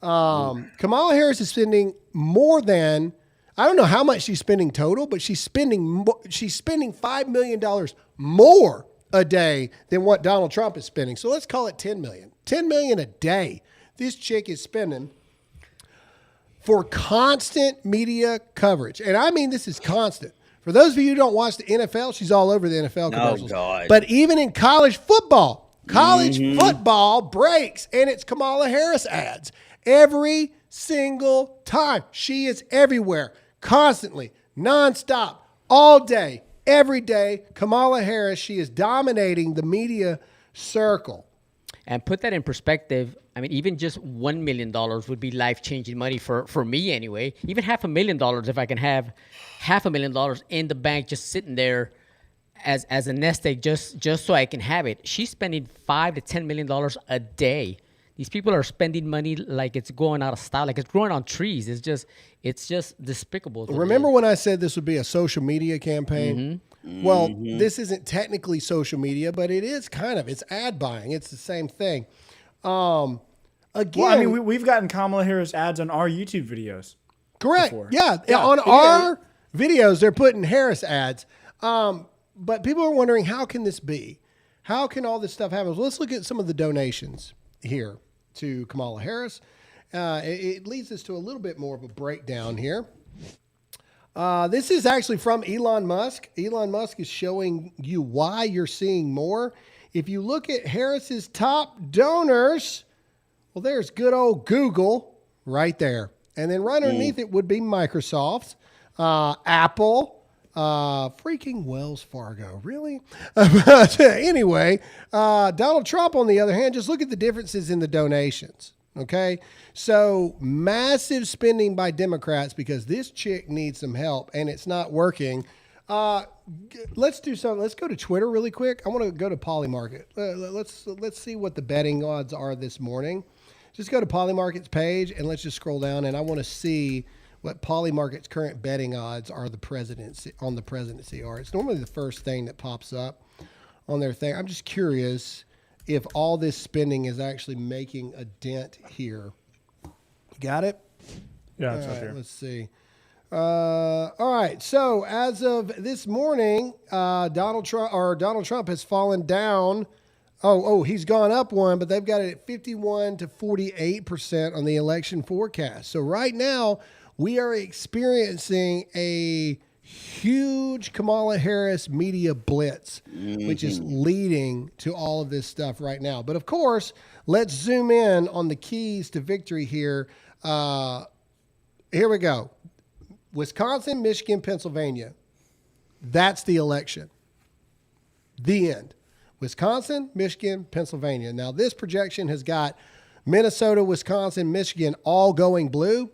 Kamala Harris is spending more than, I don't know how much she's spending total, but she's spending $5 million more a day than what Donald Trump is spending. So let's call it 10 million. 10 million a day. This chick is spending for constant media coverage. And I mean, this is constant. For those of you who don't watch the NFL, she's all over the NFL commercials. Oh, God. But even in college football breaks, and it's Kamala Harris ads. Every single time. She is everywhere, constantly, nonstop, all day. Every day, Kamala Harris, she is dominating the media circle. And put that in perspective, I mean, even just $1 million would be life-changing money for me anyway. Even $500,000, if I can have $500,000 in the bank just sitting there as a nest egg just so I can have it. She's spending $5 to $10 million a day. These people are spending money like it's going out of style, like it's growing on trees. It's just despicable. Remember when I said this would be a social media campaign? Mm-hmm. Well, this isn't technically social media, but it is kind of. It's ad buying. It's the same thing. Again, well, I mean, we've gotten Kamala Harris ads on our YouTube videos. Correct. Before. Yeah. On our videos, they're putting Harris ads. But people are wondering, how can this be? How can all this stuff happen? Well, let's look at some of the donations here to Kamala Harris. It leads us to a little bit more of a breakdown here. This is actually from Elon Musk. Elon Musk is showing you why you're seeing more. If you look at Harris's top donors, well, there's good old Google right there. And then right underneath it would be Microsoft, Apple, freaking Wells Fargo. Really? But anyway, Donald Trump, on the other hand, just look at the differences in the donations. Okay. So massive spending by Democrats because this chick needs some help and it's not working. Let's do something. Let's go to Twitter really quick. I want to go to Polymarket. Let's see what the betting odds are this morning. Just go to Polymarket's page and let's just scroll down. And I want to see what Polymarket's current betting odds are on the presidency are. It's normally the first thing that pops up on their thing. I'm just curious if all this spending is actually making a dent here. Got it? Yeah, it's up here. Let's see. All right. So as of this morning, Donald Trump has fallen down. He's gone up one, but they've got it at 51 to 48% on the election forecast. So right now, we are experiencing a huge Kamala Harris media blitz, which is leading to all of this stuff right now. But of course, let's zoom in on the keys to victory here. Here we go. Wisconsin, Michigan, Pennsylvania. That's the election. The end. Wisconsin, Michigan, Pennsylvania. Now, this projection has got Minnesota, Wisconsin, Michigan all going blue.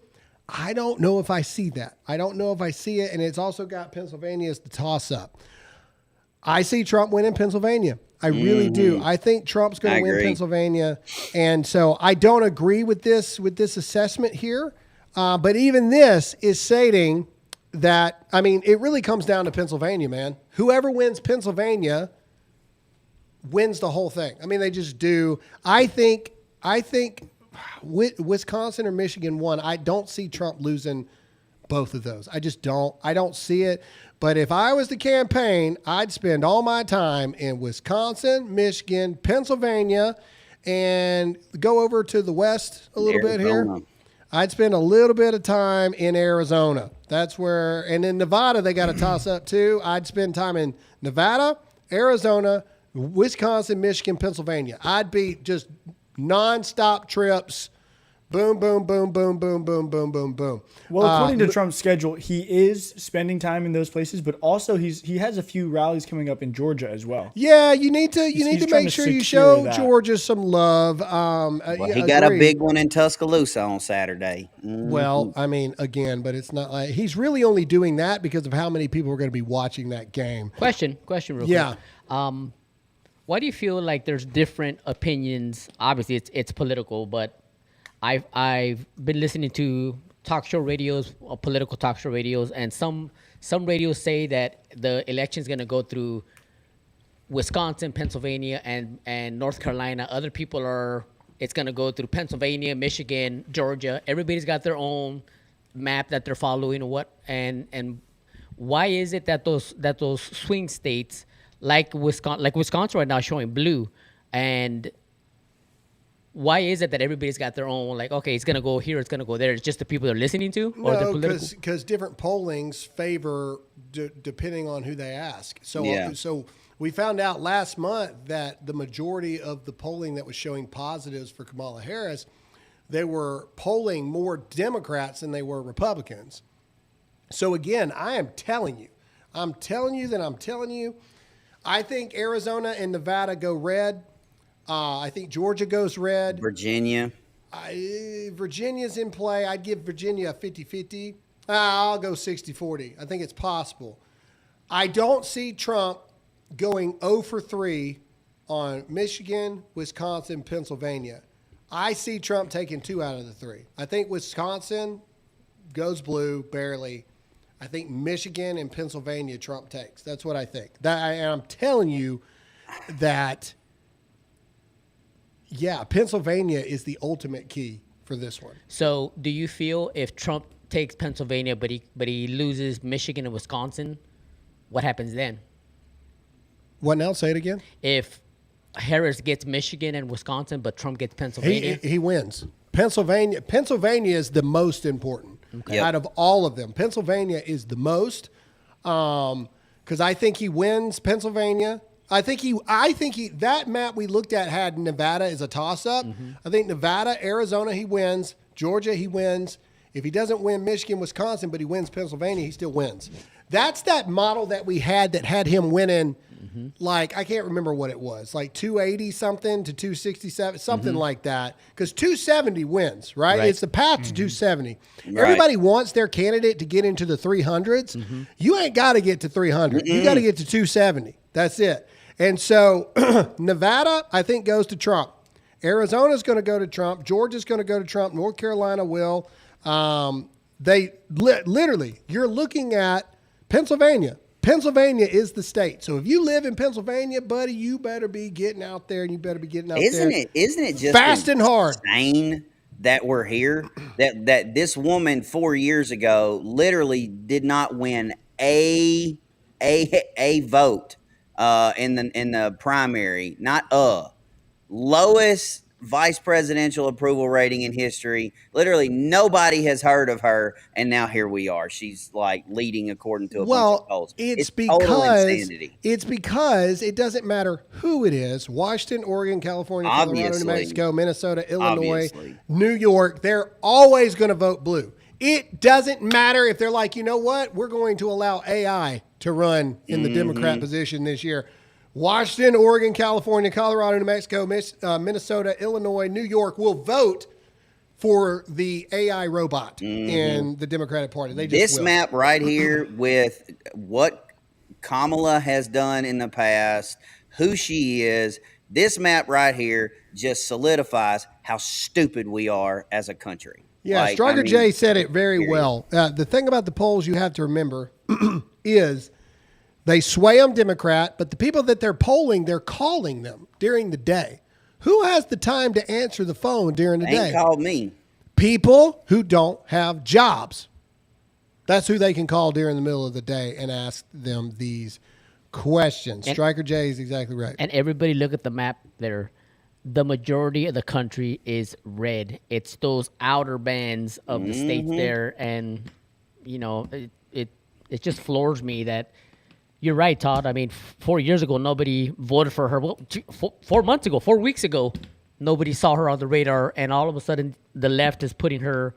I don't know if I see that. I don't know if I see it. And it's also got Pennsylvania as the toss-up. I see Trump winning Pennsylvania. I really do. I think Trump's going to win Pennsylvania. And so I don't agree with this assessment here. But even this is stating that, I mean, it really comes down to Pennsylvania, man. Whoever wins Pennsylvania wins the whole thing. I mean, they just do. I think Wisconsin or Michigan won. I don't see Trump losing both of those. I just don't. I don't see it. But if I was the campaign, I'd spend all my time in Wisconsin, Michigan, Pennsylvania, and go over to the west a little bit here. I'd spend a little bit of time in Arizona. That's where, and in Nevada, they got a toss up too. I'd spend time in Nevada, Arizona, Wisconsin, Michigan, Pennsylvania. I'd be just nonstop trips. Boom, boom, boom, boom, boom, boom, boom, boom, boom. Well, according to Trump's schedule, he is spending time in those places, but also he has a few rallies coming up in Georgia as well. Yeah, you need to make sure you show Georgia some love. He got a big one in Tuscaloosa on Saturday. Well, I mean, again, but it's not like he's really only doing that because of how many people are going to be watching that game. Question real quick. Yeah. Why do you feel like there's different opinions? Obviously, it's political, but I've been listening to talk show radios, political talk show radios, and some radios say that the election is going to go through Wisconsin, Pennsylvania, and North Carolina. Other people it's going to go through Pennsylvania, Michigan, Georgia. Everybody's got their own map that they're following. And why is it that those swing states like Wisconsin right now showing blue, and why is it that everybody's got their own, like, okay, it's going to go here, it's going to go there? It's just the people they're listening to? No, because different pollings favor depending on who they ask. So we found out last month that the majority of the polling that was showing positives for Kamala Harris, they were polling more Democrats than they were Republicans. So again, I am telling you. I think Arizona and Nevada go red. I think Georgia goes red. Virginia. Virginia's in play. I'd give Virginia a 50-50. I'll go 60-40. I think it's possible. I don't see Trump going 0 for 3 on Michigan, Wisconsin, Pennsylvania. I see Trump taking 2 out of the 3. I think Wisconsin goes blue barely. I think Michigan and Pennsylvania Trump takes. That's what I think. And I'm telling you that, yeah, Pennsylvania is the ultimate key for this one. So do you feel if Trump takes Pennsylvania but he loses Michigan and Wisconsin, what happens then? What now? Say it again. If Harris gets Michigan and Wisconsin, but Trump gets Pennsylvania, he wins. Pennsylvania is the most important out of all of them. Pennsylvania is the most because I think he wins Pennsylvania. I think that map we looked at had Nevada as a toss-up. I think Nevada, Arizona, he wins. Georgia, he wins. If he doesn't win Michigan, Wisconsin, but he wins Pennsylvania, he still wins. That's that model that we had that had him winning. Like, I can't remember what it was, like 280 something to 267, something like that. Because 270 wins, right? It's the path to 270. Right. Everybody wants their candidate to get into the 300s. You ain't got to get to 300. You got to get to 270. That's it. And so Nevada, I think, goes to Trump. Arizona's going to go to Trump. Georgia's going to go to Trump. North Carolina will. Literally, you're looking at Pennsylvania. Pennsylvania is the state. So if you live in Pennsylvania, buddy, you better be getting out there, and you better be getting out there. Isn't it just fast and hard? Insane that we're here. That this woman 4 years ago literally did not win a vote in the primary. Not lowest vice presidential approval rating in history. Literally nobody has heard of her, and now here we are. She's like leading according to a bunch of polls. It's because it doesn't matter who it is. Washington, Oregon, California, Colorado, New Mexico, Minnesota, Illinois, New York, they're always going to vote blue. It doesn't matter if they're like, you know what, we're going to allow AI to run in the Democrat position this year. Washington, Oregon, California, Colorado, New Mexico, Minnesota, Illinois, New York will vote for the AI robot in the Democratic Party. This map right here with what Kamala has done in the past, who she is, this map right here just solidifies how stupid we are as a country. Yeah, Striker J said it very well. The thing about the polls you have to remember is they sway them Democrat, but the people that they're polling, they're calling them during the day. Who has the time to answer the phone during the day? Ain't called me. People who don't have jobs. That's who they can call during the middle of the day and ask them these questions. Striker J is exactly right. And everybody look at the map there. The majority of the country is red. It's those outer bands of the states there. And, you know, it just floors me that you're right, Todd. I mean, 4 years ago, nobody voted for her. Well, 4 months ago, 4 weeks ago, nobody saw her on the radar. And all of a sudden, the left is putting her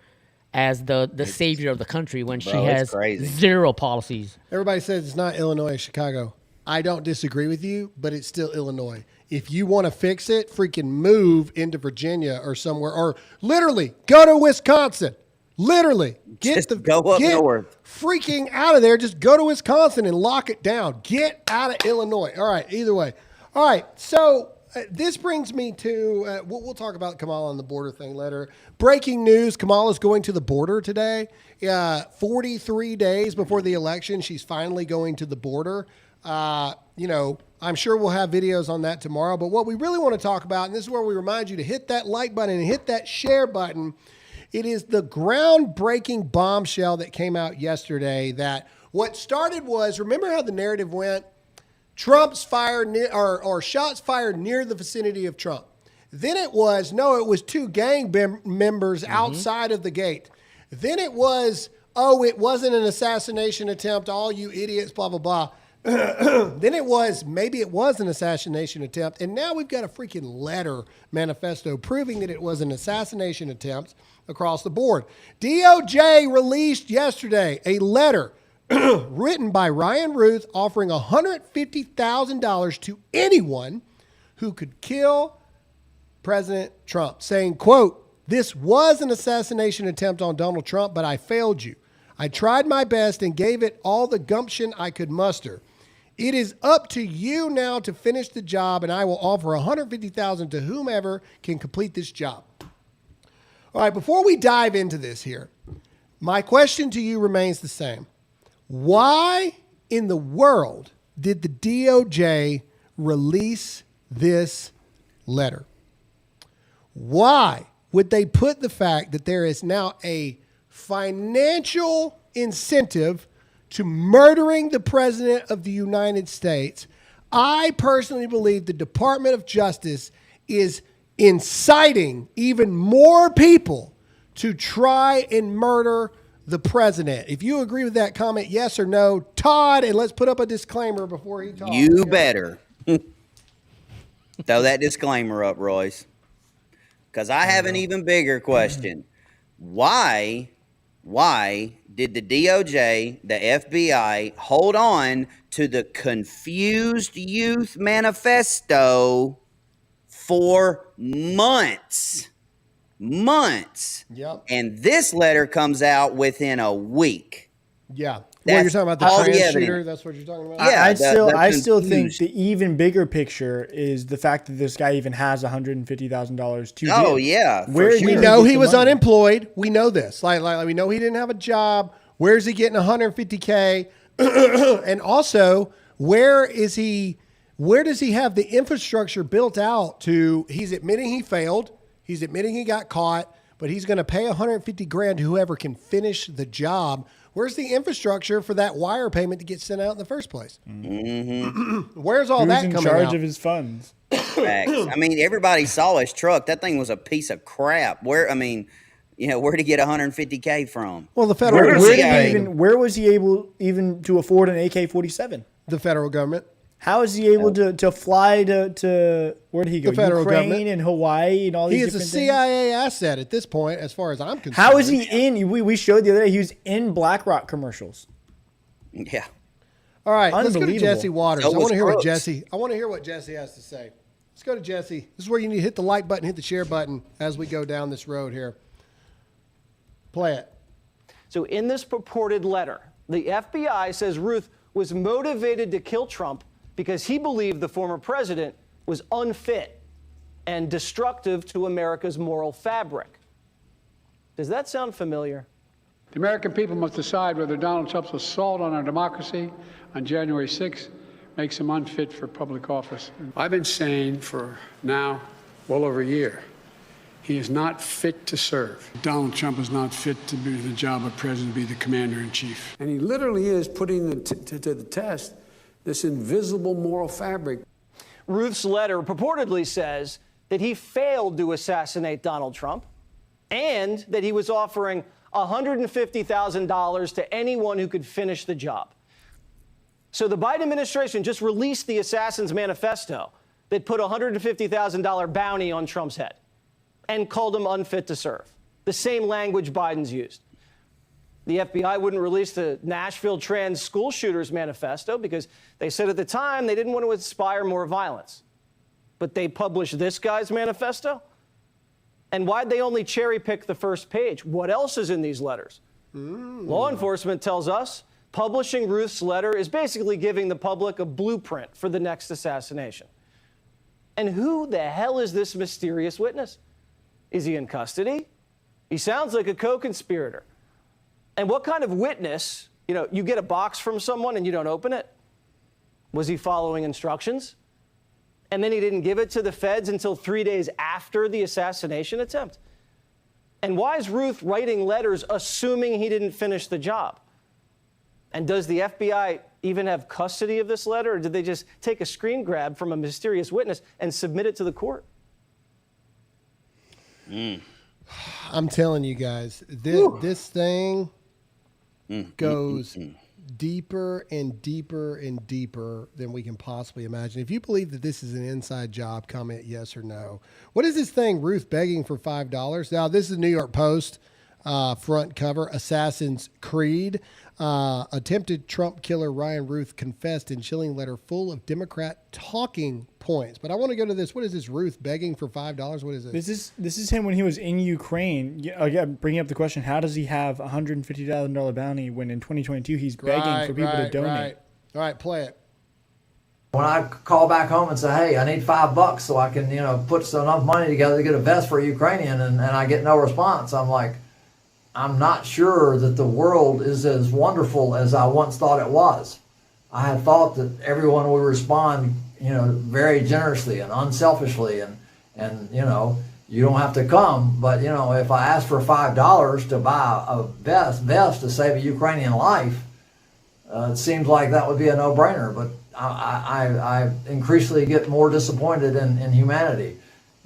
as the savior of the country when she has zero policies. Everybody says it's not Illinois, Chicago. I don't disagree with you, but it's still Illinois. If you want to fix it, freaking move into Virginia or somewhere, or literally go to Wisconsin. Literally, go up north. Freaking out of there. Just go to Wisconsin and lock it down. Get out of Illinois. All right, either way. All right, so this brings me to, we'll talk about Kamala on the border thing later. Breaking news, Kamala's going to the border today. 43 days before the election, she's finally going to the border. You know, I'm sure we'll have videos on that tomorrow. But what we really want to talk about, and this is where we remind you to hit that like button and hit that share button, it is the groundbreaking bombshell that came out yesterday that what started was, remember how the narrative went? Trump's fired or shots fired near the vicinity of Trump. Then it was, no, it was 2 gang members outside of the gate. Then it was, oh, it wasn't an assassination attempt, all you idiots, blah, blah, blah. Then it was, maybe it was an assassination attempt. And now we've got a freaking letter manifesto proving that it was an assassination attempt across the board. DOJ released yesterday a letter written by Ryan Ruth offering $150,000 to anyone who could kill President Trump, saying, quote, "This was an assassination attempt on Donald Trump, but I failed you. I tried my best and gave it all the gumption I could muster. It is up to you now to finish the job, and I will offer $150,000 to whomever can complete this job." All right, before we dive into this here, my question to you remains the same. Why in the world did the DOJ release this letter? Why would they put the fact that there is now a financial incentive to murdering the President of the United States? I personally believe the Department of Justice is inciting even more people to try and murder the president. If you agree with that comment, yes or no, Todd, and let's put up a disclaimer before he talks. You better. Throw that disclaimer up, Royce. Because I have an even bigger question. Why did the DOJ, the FBI, hold on to the Confused Youth Manifesto for months? Yep. And this letter comes out within a week. Yeah. Well, you're talking about the trans shooter? That's what you're talking about? Yeah, I still think the even bigger picture is the fact that this guy even has $150,000 to Oh, give. yeah. Where we know he was unemployed. We know this. Like we know he didn't have a job. Where's he getting $150K? And also, where does he have the infrastructure built out to? He's admitting he failed. He's admitting he got caught, but he's going to pay $150,000 to whoever can finish the job. Where's the infrastructure for that wire payment to get sent out in the first place? Mm-hmm. Where's all that coming out? Who's in charge of his funds? I mean, everybody saw his truck. That thing was a piece of crap. Where'd he get $150K from? Well, the federal where was he able even to afford an AK-47? The federal government. How is he able to fly to where did he go? The federal Ukraine government and Hawaii and all these different things? He is a CIA asset at this point, as far as I'm concerned. How is he in? We showed the other day he was in BlackRock commercials. Yeah. All right, let's go to Jesse Waters. So I want to hear what Jesse has to say. Let's go to Jesse. This is where you need to hit the like button, hit the share button as we go down this road here. Play it. So in this purported letter, the FBI says Ruth was motivated to kill Trump because he believed the former president was unfit and destructive to America's moral fabric. Does that sound familiar? The American people must decide whether Donald Trump's assault on our democracy on January 6th makes him unfit for public office. I've been saying for now well over a year, he is not fit to serve. Donald Trump is not fit to be the job of president, to be the commander-in-chief. And he literally is putting to the test this invisible moral fabric. Ruth's letter purportedly says that he failed to assassinate Donald Trump and that he was offering $150,000 to anyone who could finish the job. So the Biden administration just released the Assassin's Manifesto that put a $150,000 bounty on Trump's head and called him unfit to serve. The same language Biden's used. The FBI wouldn't release the Nashville trans school shooters manifesto because they said at the time they didn't want to inspire more violence. But they published this guy's manifesto? And why'd they only cherry pick the first page? What else is in these letters? Law enforcement tells us publishing Ruth's letter is basically giving the public a blueprint for the next assassination. And who the hell is this mysterious witness? Is he in custody? He sounds like a co-conspirator. And what kind of witness, you get a box from someone and you don't open it? Was he following instructions? And then he didn't give it to the feds until 3 days after the assassination attempt? And why is Ruth writing letters assuming he didn't finish the job? And does the FBI even have custody of this letter, or did they just take a screen grab from a mysterious witness and submit it to the court? I'm telling you guys, this thing goes deeper and deeper and deeper than we can possibly imagine. If you believe that this is an inside job, comment yes or no. What is this thing, Ruth begging for $5? Now, this is the New York Post front cover. Assassin's Creed. Attempted Trump killer Ryan Ruth confessed in chilling letter full of Democrat talking points. But I want to go to this. What is this, Ruth begging for $5? What is it? This is him when he was in Ukraine. Again, bringing up the question, how does he have a $150,000 bounty when in 2022 he's begging for people to donate? All right, play it. When I call back home and say, hey, I need $5 so I can, put enough money together to get a vest for a Ukrainian, and I get no response, I'm like, I'm not sure that the world is as wonderful as I once thought it was. I had thought that everyone would respond, very generously and unselfishly, and you don't have to come. But, if I ask for $5 to buy a vest to save a Ukrainian life, it seems like that would be a no-brainer. But I increasingly get more disappointed in humanity,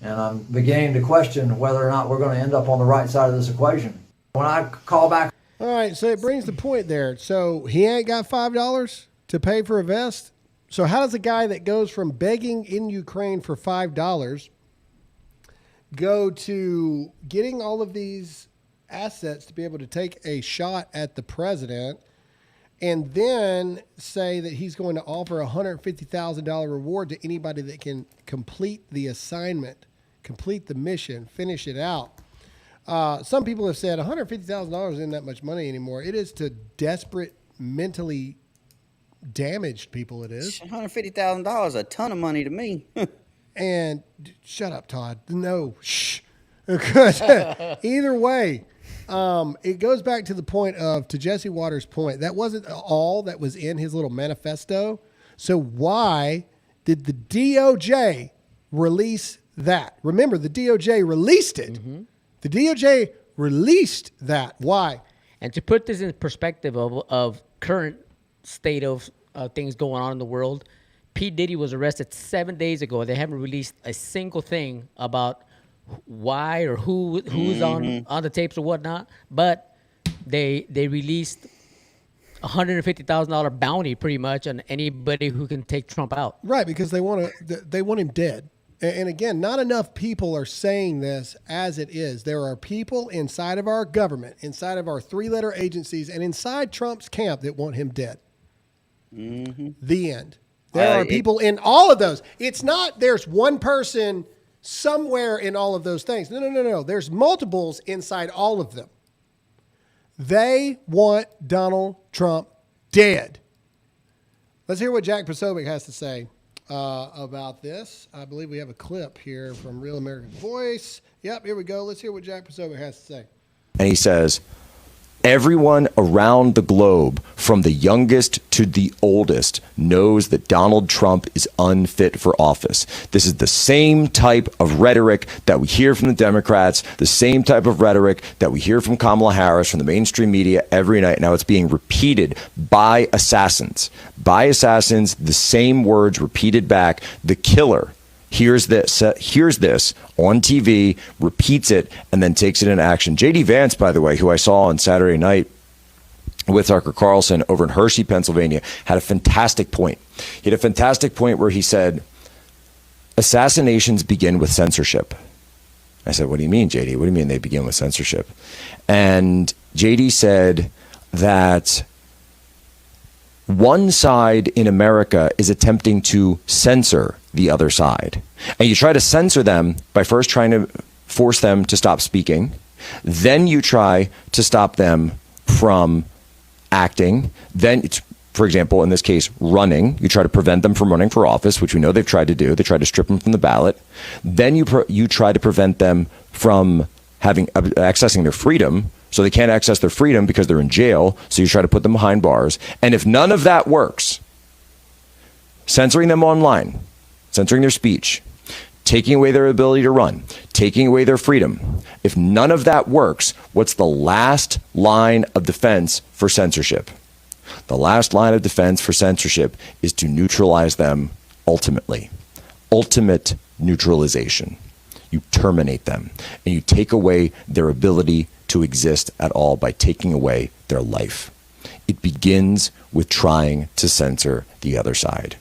and I'm beginning to question whether or not we're going to end up on the right side of this equation. When I call back... All right, so it brings the point there. So he ain't got $5 to pay for a vest? So how does a guy that goes from begging in Ukraine for $5 go to getting all of these assets to be able to take a shot at the president, and then say that he's going to offer a $150,000 reward to anybody that can complete the assignment, complete the mission, finish it out? Some people have said $150,000 isn't that much money anymore. It is to desperate, mentally damaged people. It is. $150,000, a ton of money to me. And shut up, Todd. No, shh. Either way, it goes back to the point to Jesse Waters' point. That wasn't all that was in his little manifesto. So why did the DOJ release that? Remember, the DOJ released it. Mm-hmm. The DOJ released that. Why? And to put this in perspective of current state of things going on in the world, P. Diddy was arrested 7 days ago. They haven't released a single thing about why or who's on the tapes or whatnot. But they released $150,000 bounty pretty much on anybody who can take Trump out. Right, because they want him dead. And again, not enough people are saying this as it is. There are people inside of our government, inside of our three-letter agencies, and inside Trump's camp that want him dead. Mm-hmm. The end. There are people in all of those. It's not there's one person somewhere in all of those things. No. There's multiples inside all of them. They want Donald Trump dead. Let's hear what Jack Posobiec has to say about this. I believe we have a clip here from Real American Voice. Yep, here we go. Let's hear what Jack Posobiec has to say. And he says, everyone around the globe, from the youngest to the oldest, knows that Donald Trump is unfit for office. This is the same type of rhetoric that we hear from the Democrats, the same type of rhetoric that we hear from Kamala Harris, from the mainstream media every night. Now it's being repeated by assassins. By assassins, the same words repeated back. The killer hears this on TV, repeats it, and then takes it into action. J.D. Vance, by the way, who I saw on Saturday night with Tucker Carlson over in Hershey, Pennsylvania, had a fantastic point. He had a fantastic point where he said, assassinations begin with censorship. I said, what do you mean, J.D.? What do you mean they begin with censorship? And J.D. said that one side in America is attempting to censor the other side. And you try to censor them by first trying to force them to stop speaking. Then you try to stop them from acting. Then, for example, in this case, running. You try to prevent them from running for office, which we know they've tried to do. They tried to strip them from the ballot. Then you try to prevent them from accessing their freedom. So they can't access their freedom because they're in jail. So you try to put them behind bars. And if none of that works, censoring them online, censoring their speech, taking away their ability to run, taking away their freedom. If none of that works, what's the last line of defense for censorship? The last line of defense for censorship is to neutralize them ultimately. Ultimate neutralization. You terminate them and you take away their ability to exist at all by taking away their life. It begins with trying to censor the other side.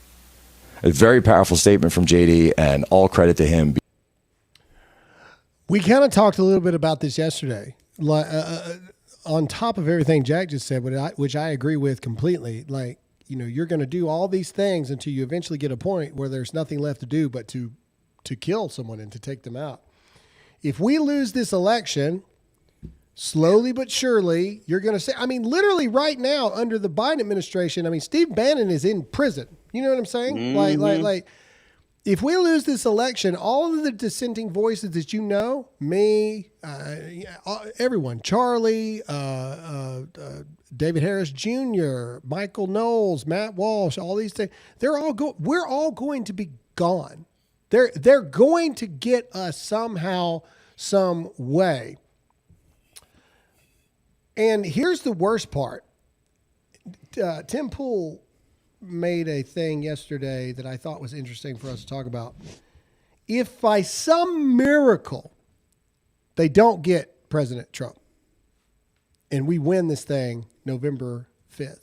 A very powerful statement from JD, and all credit to him. We kind of talked a little bit about this yesterday. On top of everything Jack just said, which I agree with completely, you're going to do all these things until you eventually get a point where there's nothing left to do but to kill someone and to take them out. If we lose this election, slowly but surely, you're going to say, I mean, literally right now under the Biden administration, I mean, Steve Bannon is in prison. You know what I'm saying? Mm-hmm. Like, if we lose this election, all of the dissenting voices that you know, me, everyone, Charlie, David Harris Jr., Michael Knowles, Matt Walsh, all these things, we're all going to be gone. They're going to get us somehow, some way. And here's the worst part. Tim Pool made a thing yesterday that I thought was interesting for us to talk about. If by some miracle they don't get President Trump and we win this thing November 5th,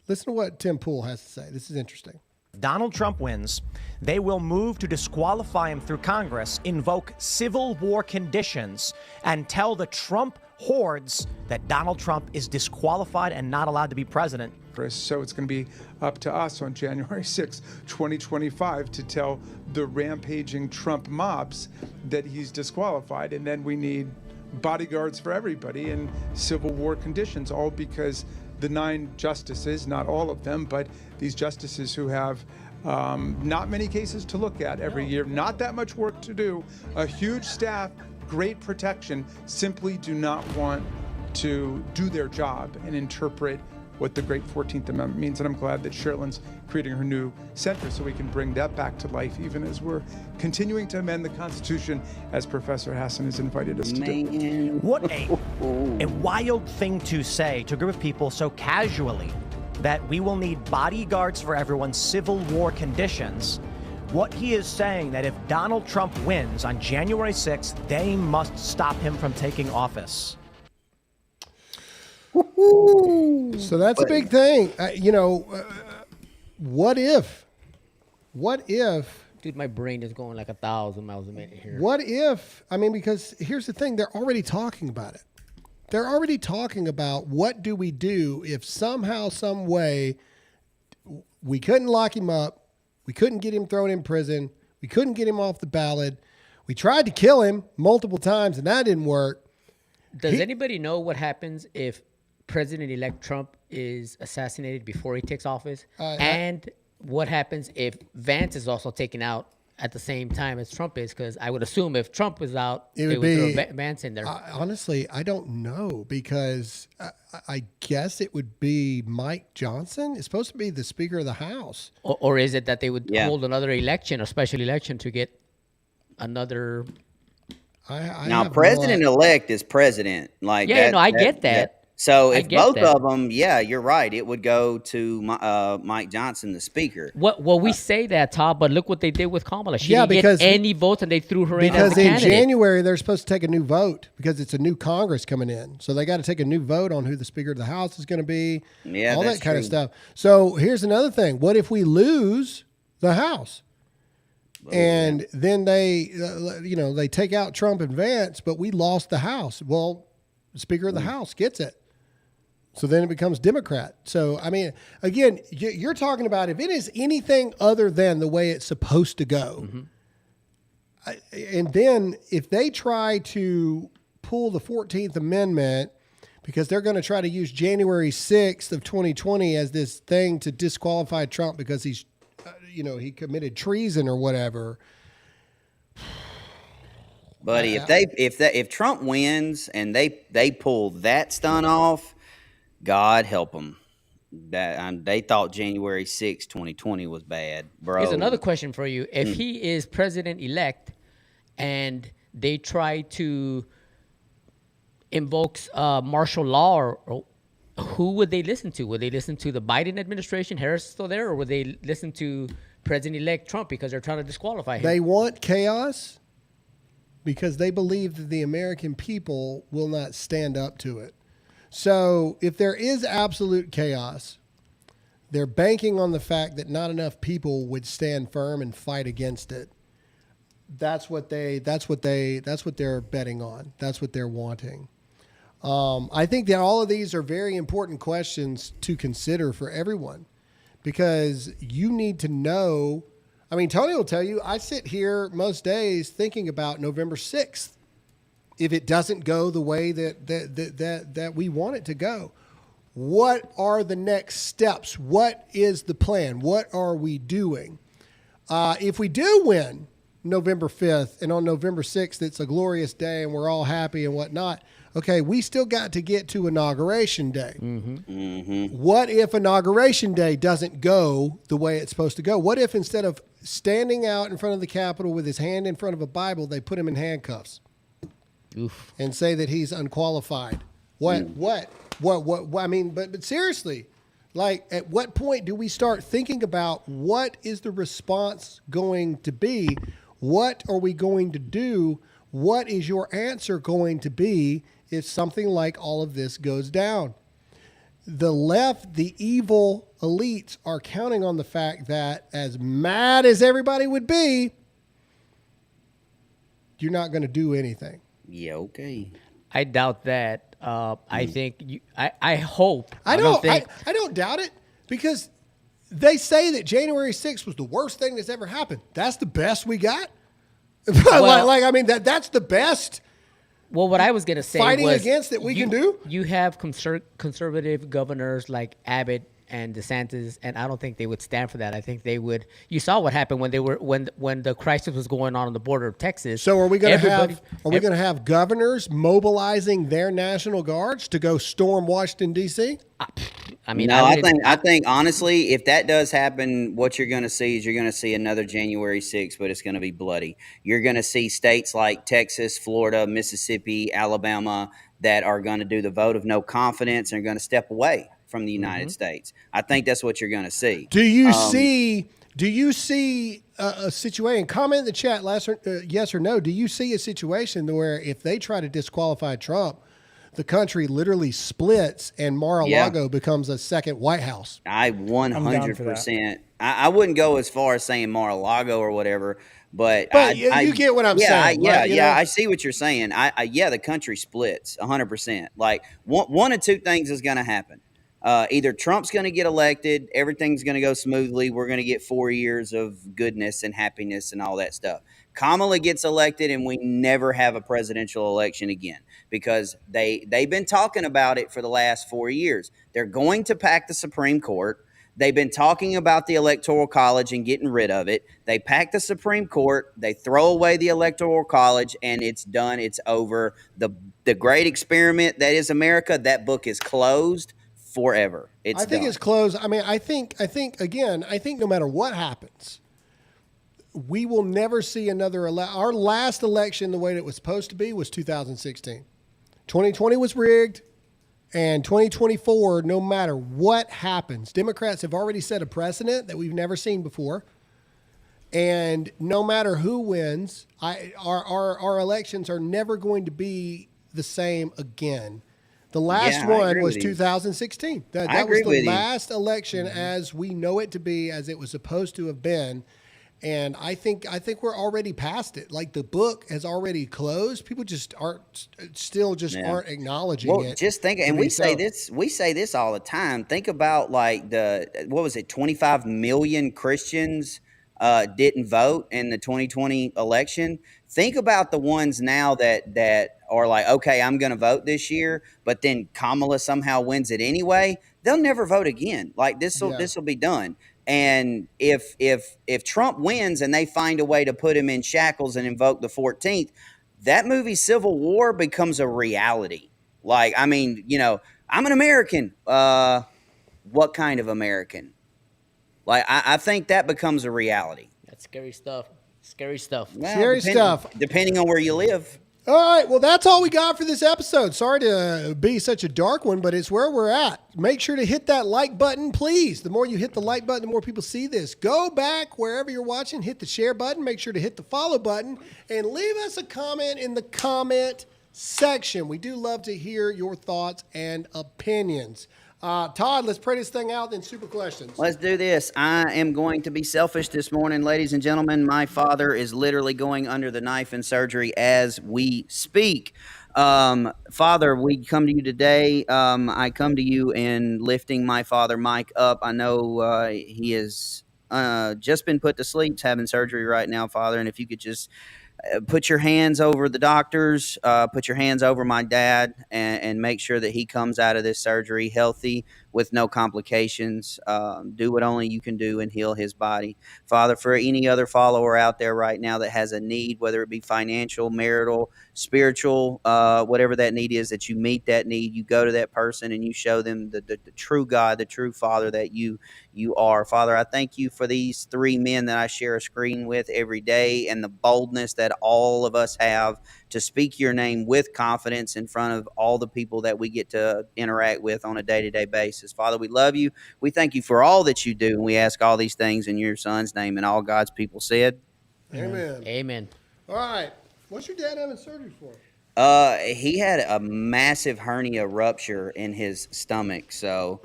listen to what Tim Pool has to say. This is interesting. Donald Trump wins, they will move to disqualify him through Congress, invoke civil war conditions, and tell the Trump hordes that Donald Trump is disqualified and not allowed to be president. So it's going to be up to us on January 6, 2025 to tell the rampaging Trump mobs that he's disqualified. And then we need bodyguards for everybody and civil war conditions, all because the 9 justices, not all of them, but these justices who have not many cases to look at every year, not that much work to do, a huge staff, great protection, simply do not want to do their job and interpret what the great 14th Amendment means. And I'm glad that Sherilyn's creating her new center so we can bring that back to life, even as we're continuing to amend the Constitution, as Professor Hassan has invited us to do. What a wild thing to say to a group of people so casually, that we will need bodyguards for everyone's civil war conditions. What he is saying that if Donald Trump wins on January 6th, they must stop him from taking office. So that's a big thing. What if? Dude, my brain is going like 1,000 miles a minute here. What if? I mean, because here's the thing. They're already talking about it. They're already talking about what do we do if somehow, some way, we couldn't lock him up. We couldn't get him thrown in prison. We couldn't get him off the ballot. We tried to kill him multiple times, and that didn't work. Does anybody know what happens if President-elect Trump is assassinated before he takes office? And what happens if Vance is also taken out at the same time as Trump is? Because I would assume if Trump was out, they would throw Vance in there. Honestly, I don't know, because I guess it would be Mike Johnson. It's supposed to be the Speaker of the House. Or is it that they would hold another election, a special election, to get another... Now, president-elect is president. Like I get that. Yeah. So if both of them, you're right. It would go to Mike Johnson, the speaker. Well, we say that, Todd, but look what they did with Kamala. She didn't get any votes, and they threw her in as a candidate. Because in January, they're supposed to take a new vote because it's a new Congress coming in. So they got to take a new vote on who the Speaker of the House is going to be, all that kind of stuff. So here's another thing. What if we lose the House? And then they take out Trump and Vance, but we lost the House. Well, the Speaker of the House gets it. So then it becomes Democrat. So, I mean, again, you're talking about if it is anything other than the way it's supposed to go. And then if they try to pull the 14th Amendment, because they're going to try to use January 6th of 2020 as this thing to disqualify Trump because he's, he committed treason or whatever. Buddy, if Trump wins and they pull that stunt off, God help them. They thought January 6, 2020 was bad, bro. Here's another question for you. If he is president-elect and they try to invoke martial law, or who would they listen to? Would they listen to the Biden administration? Harris is still there? Or would they listen to President-elect Trump because they're trying to disqualify him? They want chaos because they believe that the American people will not stand up to it. So if there is absolute chaos, they're banking on the fact that not enough people would stand firm and fight against it. That's what they're betting on. That's what they're wanting. I think that all of these are very important questions to consider for everyone, because you need to know. I mean, Tony will tell you, I sit here most days thinking about November 6th. if it doesn't go the way that we want it to go? What are the next steps? What is the plan? What are we doing? If we do win November 5th and on November 6th, it's a glorious day and we're all happy and whatnot. Okay, we still got to get to Inauguration Day. What if Inauguration Day doesn't go the way it's supposed to go? What if instead of standing out in front of the Capitol with his hand in front of a Bible, they put him in handcuffs and say that he's unqualified? What? I mean, but seriously, like, at what point do we start thinking about what is the response going to be? What are we going to do? What is your answer going to be if something like all of this goes down? The left, the evil elites are counting on the fact that as mad as everybody would be, you're not going to do anything. Yeah, okay. I doubt that. I think I hope. I don't doubt it, because they say that January 6th was the worst thing that's ever happened. That's the best we got. Well, I mean, that's the best. Well, what I was going to say fighting was against that we can do. You have conservative governors like Abbott and DeSantis, and I don't think they would stand for that. I think they would. You saw what happened when the crisis was going on the border of Texas. So are we going to have governors mobilizing their National Guards to go storm Washington D.C.? I mean, no, I think honestly, if that does happen, what you're going to see is you're going to see another January 6th, but it's going to be bloody. You're going to see states like Texas, Florida, Mississippi, Alabama that are going to do the vote of no confidence and are going to step away from the United States. I think that's what you're going to see. Do you see a situation? Comment in the chat, yes or no. Do you see a situation where if they try to disqualify Trump, the country literally splits and Mar-a-Lago becomes a second White House? I 100%. I wouldn't go as far as saying Mar-a-Lago or whatever, but you get what I'm saying. I see what you're saying. The country splits 100%. Like one of two things is going to happen. Either Trump's going to get elected, everything's going to go smoothly, we're going to get 4 years of goodness and happiness and all that stuff. Kamala gets elected and we never have a presidential election again, because they've been talking about it for the last 4 years. They're going to pack the Supreme Court. They've been talking about the Electoral College and getting rid of it. They pack the Supreme Court, they throw away the Electoral College, and it's done. It's over. The great experiment that is America, that book is closed forever. I think it's closed. I mean, I think no matter what happens, we will never see another our last election the way that it was supposed to be was 2016. 2020 was rigged, and 2024, no matter what happens, Democrats have already set a precedent that we've never seen before. And no matter who wins, our elections are never going to be the same again. The last one was 2016. That was the last election as we know it to be, as it was supposed to have been. And I think we're already past it. Like, the book has already closed. People just aren't acknowledging it. Well, just think, and we say this all the time. Think about, like, 25 million Christians didn't vote in the 2020 election. Think about the ones now that are like, okay, I'm going to vote this year, but then Kamala somehow wins it anyway. They'll never vote again. Like, this will be done. And if Trump wins and they find a way to put him in shackles and invoke the 14th, that movie Civil War becomes a reality. Like, I mean, I'm an American. What kind of American? Like, I think that becomes a reality. That's scary stuff. Scary stuff. Well, depending on where you live. All right, well, that's all we got for this episode. Sorry to be such a dark one, but it's where we're at. Make sure to hit that like button, please. The more you hit the like button, the more people see this. Go back wherever you're watching, hit the share button, make sure to hit the follow button, and leave us a comment in the comment section. We do love to hear your thoughts and opinions. Todd, let's pray this thing out, then super questions. Let's do this. I am going to be selfish this morning, ladies and gentlemen. My father is literally going under the knife in surgery as we speak. Father, we come to you today. I come to you in lifting my father, Mike, up. I know he has just been put to sleep, having surgery right now, Father, and if you could just put your hands over the doctors, put your hands over my dad, and make sure that he comes out of this surgery healthy with no complications. Do what only you can do and heal his body. Father, for any other follower out there right now that has a need, whether it be financial, marital, spiritual, whatever that need is, that you meet that need, you go to that person and you show them the true God, the true Father that you are. Father, I thank you for these three men that I share a screen with every day, and the boldness that all of us have to speak your name with confidence in front of all the people that we get to interact with on a day-to-day basis. Father, we love you. We thank you for all that you do, and we ask all these things in your Son's name, and all God's people said. Amen. Amen. All right. What's your dad having surgery for? He had a massive hernia rupture in his stomach, so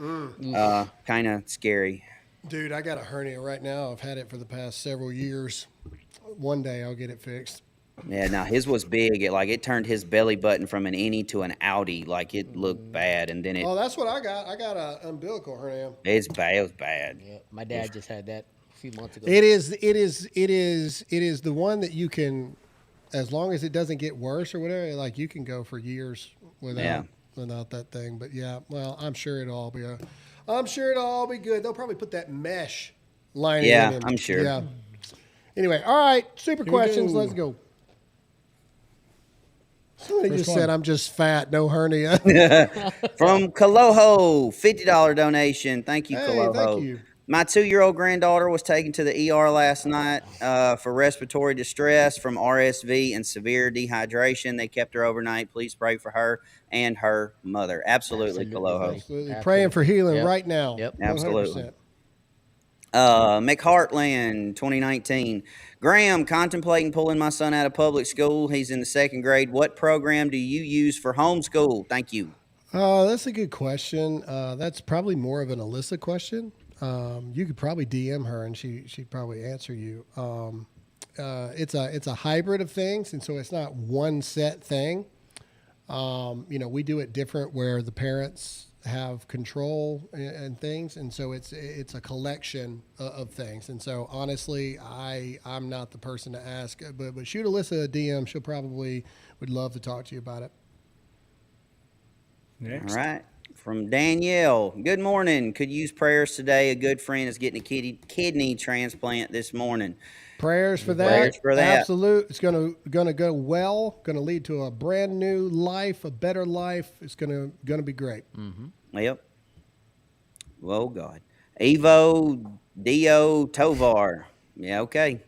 kind of scary. Dude, I got a hernia right now. I've had it for the past several years. One day I'll get it fixed. Yeah, now his was big. It turned his belly button from an innie to an outie. Like, it looked bad, and then Oh, that's what I got. I got an umbilical hernia. It's bad. It was bad. Yeah, my dad just had that a few months ago. It is the one that you can, as long as it doesn't get worse or whatever, like you can go for years without that thing. But yeah, well, I'm sure it'll all be good. They'll probably put that mesh lining in. Yeah, I'm sure. Yeah. Anyway, all right, super questions. Let's go. Somebody just said I'm just fat, no hernia. From Kaloho, $50 donation. Thank you, Kaloho. Thank you. My 2-year-old granddaughter was taken to the ER last night for respiratory distress from RSV and severe dehydration. They kept her overnight. Please pray for her and her mother. Absolutely, Kaloho. Absolutely. Praying for healing right now. Yep. 100%. Absolutely. McHeartland, 2019. Graham, contemplating pulling my son out of public school. He's in the 2nd grade. What program do you use for homeschool? Thank you. That's a good question. That's probably more of an Alyssa question. You could probably DM her and she'd probably answer you. It's a hybrid of things, and so it's not one set thing. We do it different where the parents have control and things, and so it's a collection of things. And so honestly, I'm not the person to ask, but shoot Alyssa a DM. She'll probably would love to talk to you about it. Next. All right. From Danielle. Good morning. Could use prayers today. A good friend is getting a kidney transplant this morning. Prayers for that. Prayers for that. Absolute. It's gonna go well. Going to lead to a brand new life, a better life. It's gonna be great. Mm-hmm. Yep. Oh God. Evo Dio Tovar. Yeah. Okay.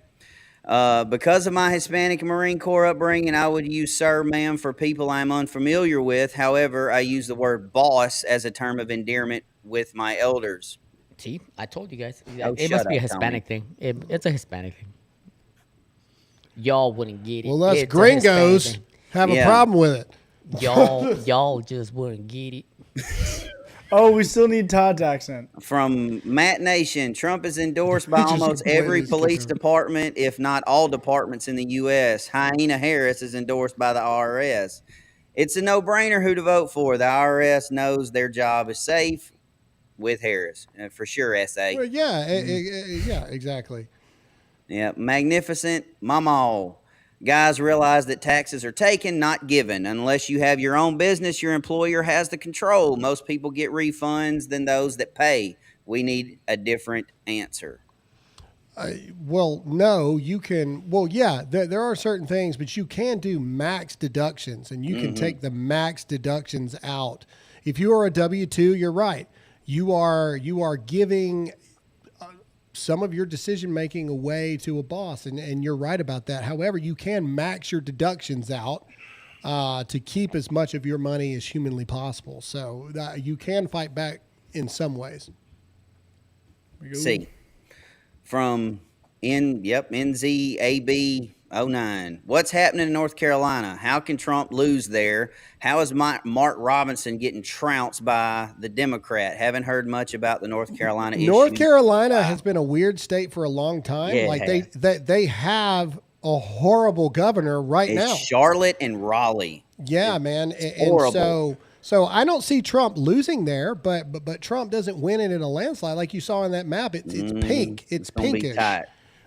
Because of my Hispanic and Marine Corps upbringing, I would use sir, ma'am for people I'm unfamiliar with. However, I use the word boss as a term of endearment with my elders. See, I told you guys. Oh, it must be a Hispanic thing. It's a Hispanic thing. Y'all wouldn't get it. Well, us gringos have a problem with it. Y'all just wouldn't get it. Oh, we still need Todd's accent. From Matt Nation, Trump is endorsed by almost every police department, if not all departments in the U.S. Hyena Harris is endorsed by the IRS. It's a no-brainer who to vote for. The IRS knows their job is safe with Harris. For sure, S.A. Well, yeah, exactly. Yeah, magnificent mama. Guys realize that taxes are taken, not given. Unless you have your own business, your employer has the control. Most people get refunds than those that pay. We need a different answer. Well, no, you can. Well, yeah, there are certain things, but you can do max deductions, and you can take the max deductions out. If you are a W-2, you're right. You are giving some of your decision making away to a boss, and you're right about that. However, you can max your deductions out to keep as much of your money as humanly possible. So you can fight back in some ways. See, from NZAB09. What's happening in North Carolina? How can Trump lose there? How is Mark Robinson getting trounced by the Democrat? Haven't heard much about the North Carolina issue. North Carolina has been a weird state for a long time. Yeah, like they have a horrible governor right now. Charlotte and Raleigh. Yeah, man. Horrible. And so I don't see Trump losing there, but Trump doesn't win it in a landslide like you saw in that map. It's pink. It's gonna be pinkish. tight.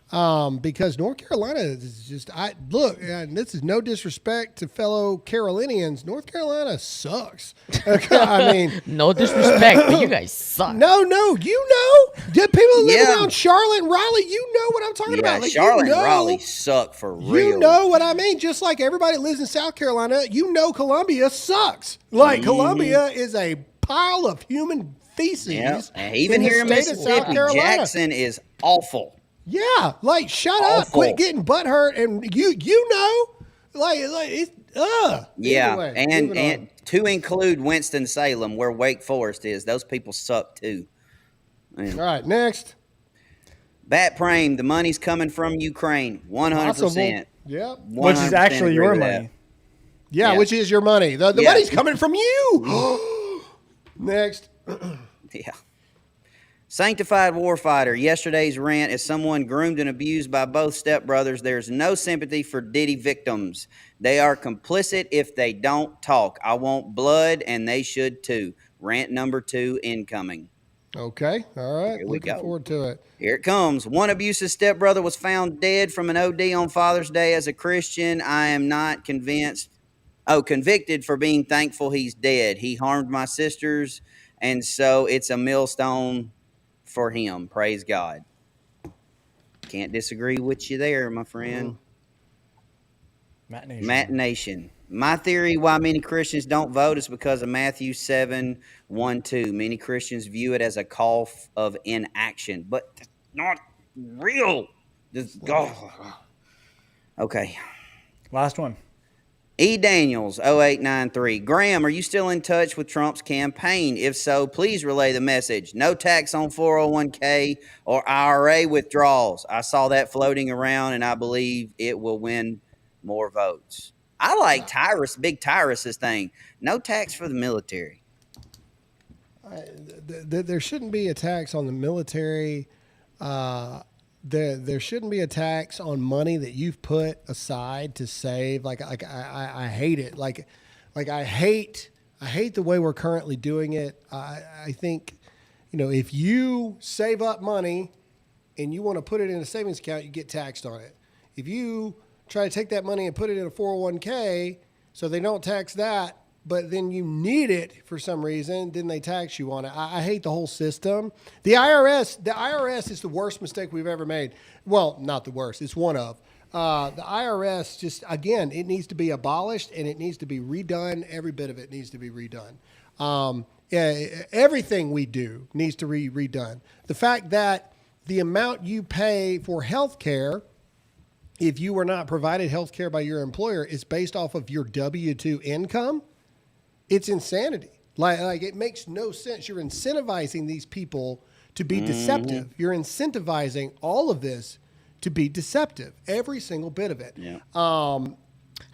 because North Carolina is just, and this is no disrespect to fellow Carolinians. North Carolina sucks. I mean, no disrespect, but you guys suck. No, you know, the people that live around Charlotte and Raleigh, you know what I'm talking about. Like, Charlotte and Raleigh suck for real. You know what I mean? Just like everybody that lives in South Carolina, you know Columbia sucks. Like, Columbia is a pile of human feces. Yeah. Even here in Mississippi, Jackson is awful. Yeah, like shut up, quit getting butthurt, and you know, like it's Yeah, anyway, and to include Winston-Salem, where Wake Forest is, those people suck too. Man. All right, next. Bat Prame, the money's coming from Ukraine, 100%. Yep, which is actually your money. Yeah, which is your money. The money's coming from you. Next. Yeah. Sanctified Warfighter, yesterday's rant is someone groomed and abused by both stepbrothers. There's no sympathy for Diddy victims. They are complicit if they don't talk. I want blood, and they should too. Rant number 2 incoming. Okay, all right. Here we Looking go. forward to it. Here it comes. One abusive stepbrother was found dead from an OD on Father's Day. As a Christian, I am not convicted for being thankful he's dead. He harmed my sisters, and so it's a millstone for him. Praise God. Can't disagree with you there, my friend. Matt Nation. My theory why many Christians don't vote is because of Matthew 7:1-2. Many Christians view it as a call of inaction, but that's not real. Okay. Last one. E. Daniels, 0893. Graham, are you still in touch with Trump's campaign? If so, please relay the message. No tax on 401k or IRA withdrawals. I saw that floating around, and I believe it will win more votes. I like Big Tyrus's thing. No tax for the military. There shouldn't be a tax on the military. There shouldn't be a tax on money that you've put aside to save. I hate it. I hate the way we're currently doing it. I think, if you save up money and you want to put it in a savings account, you get taxed on it. If you try to take that money and put it in a 401k so they don't tax that, but then you need it for some reason, then they tax you on it. I hate the whole system. The IRS is the worst mistake we've ever made. Well, not the worst. It's one of. The IRS just, again, it needs to be abolished and it needs to be redone. Every bit of it needs to be redone. Everything we do needs to be redone. The fact that the amount you pay for health care, if you were not provided health care by your employer, is based off of your W-2 income. It's insanity. Like it makes no sense. You're incentivizing these people to be deceptive. You're incentivizing all of this to be deceptive. Every single bit of it. Yeah. How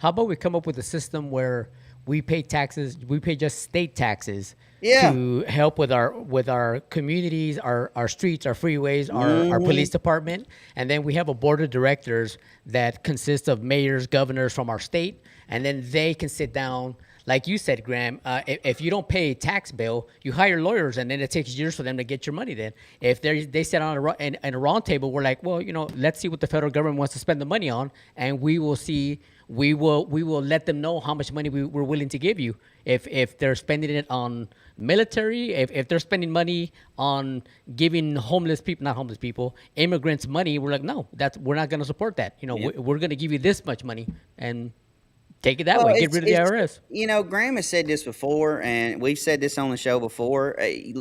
about we come up with a system where we pay taxes, we pay just state taxes to help with our communities, our streets, our freeways, our police department, and then we have a board of directors that consists of mayors, governors from our state, and then they can sit down. Like you said, Graham, if you don't pay a tax bill, you hire lawyers, and then it takes years for them to get your money. Then, if they sit on a round table, we're like, well, let's see what the federal government wants to spend the money on, and we will see. We will let them know how much money we're willing to give you. If they're spending it on military, if they're spending money on giving immigrants money, we're like, no, we're not going to support that. We're going to give you this much money and take it that way. Get rid of the IRS. Graham has said this before, and we've said this on the show before.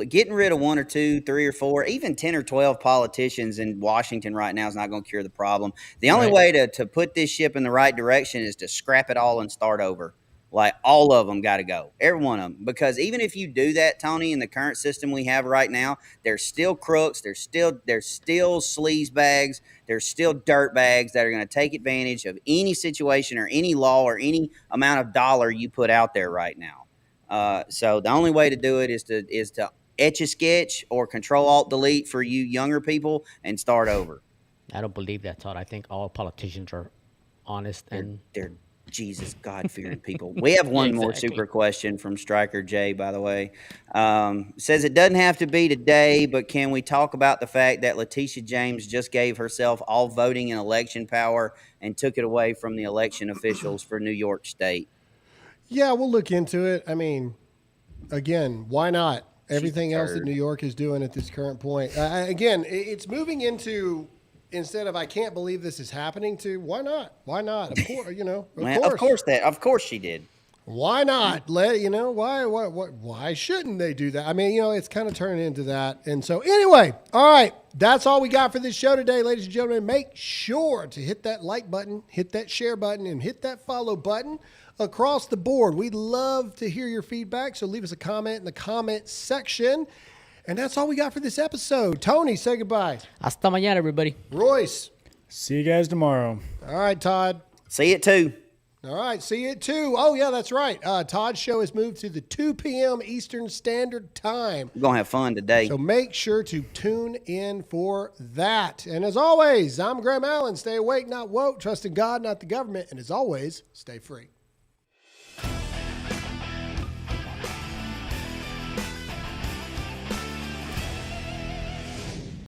Getting rid of 1 or 2, 3 or 4, even 10 or 12 politicians in Washington right now is not going to cure the problem. The only way to put this ship in the right direction is to scrap it all and start over. Like, all of them got to go. Every one of them. Because even if you do that, Tony, in the current system we have right now, there's still crooks. There's still sleaze bags. There's still dirt bags that are going to take advantage of any situation or any law or any amount of dollar you put out there right now. So the only way to do it is to etch a sketch or Control-Alt-Delete for you younger people and start over. I don't believe that, Todd. I think all politicians are honest and they're Jesus, God-fearing people. We have one more super question from Striker J, by the way. Says it doesn't have to be today, but can we talk about the fact that Letitia James just gave herself all voting and election power and took it away from the election officials for New York State? Yeah, we'll look into it. I mean, again, why not? Everything else that New York is doing at this current point. Again, it's moving into, instead of I can't believe this is happening, to why not? Why not? Of course, Of course she did. Why not? Why shouldn't they do that? I mean, it's kind of turning into that. And so anyway, all right, that's all we got for this show today, ladies and gentlemen. Make sure to hit that like button, hit that share button, and hit that follow button across the board. We'd love to hear your feedback, so leave us a comment in the comment section. And that's all we got for this episode. Tony, say goodbye. Hasta mañana, everybody. Royce. See you guys tomorrow. All right, Todd. See you at 2. All right, see you at 2. Oh, yeah, that's right. Todd's show has moved to the 2 p.m. Eastern Standard Time. We're going to have fun today. So make sure to tune in for that. And as always, I'm Graham Allen. Stay awake, not woke. Trust in God, not the government. And as always, stay free.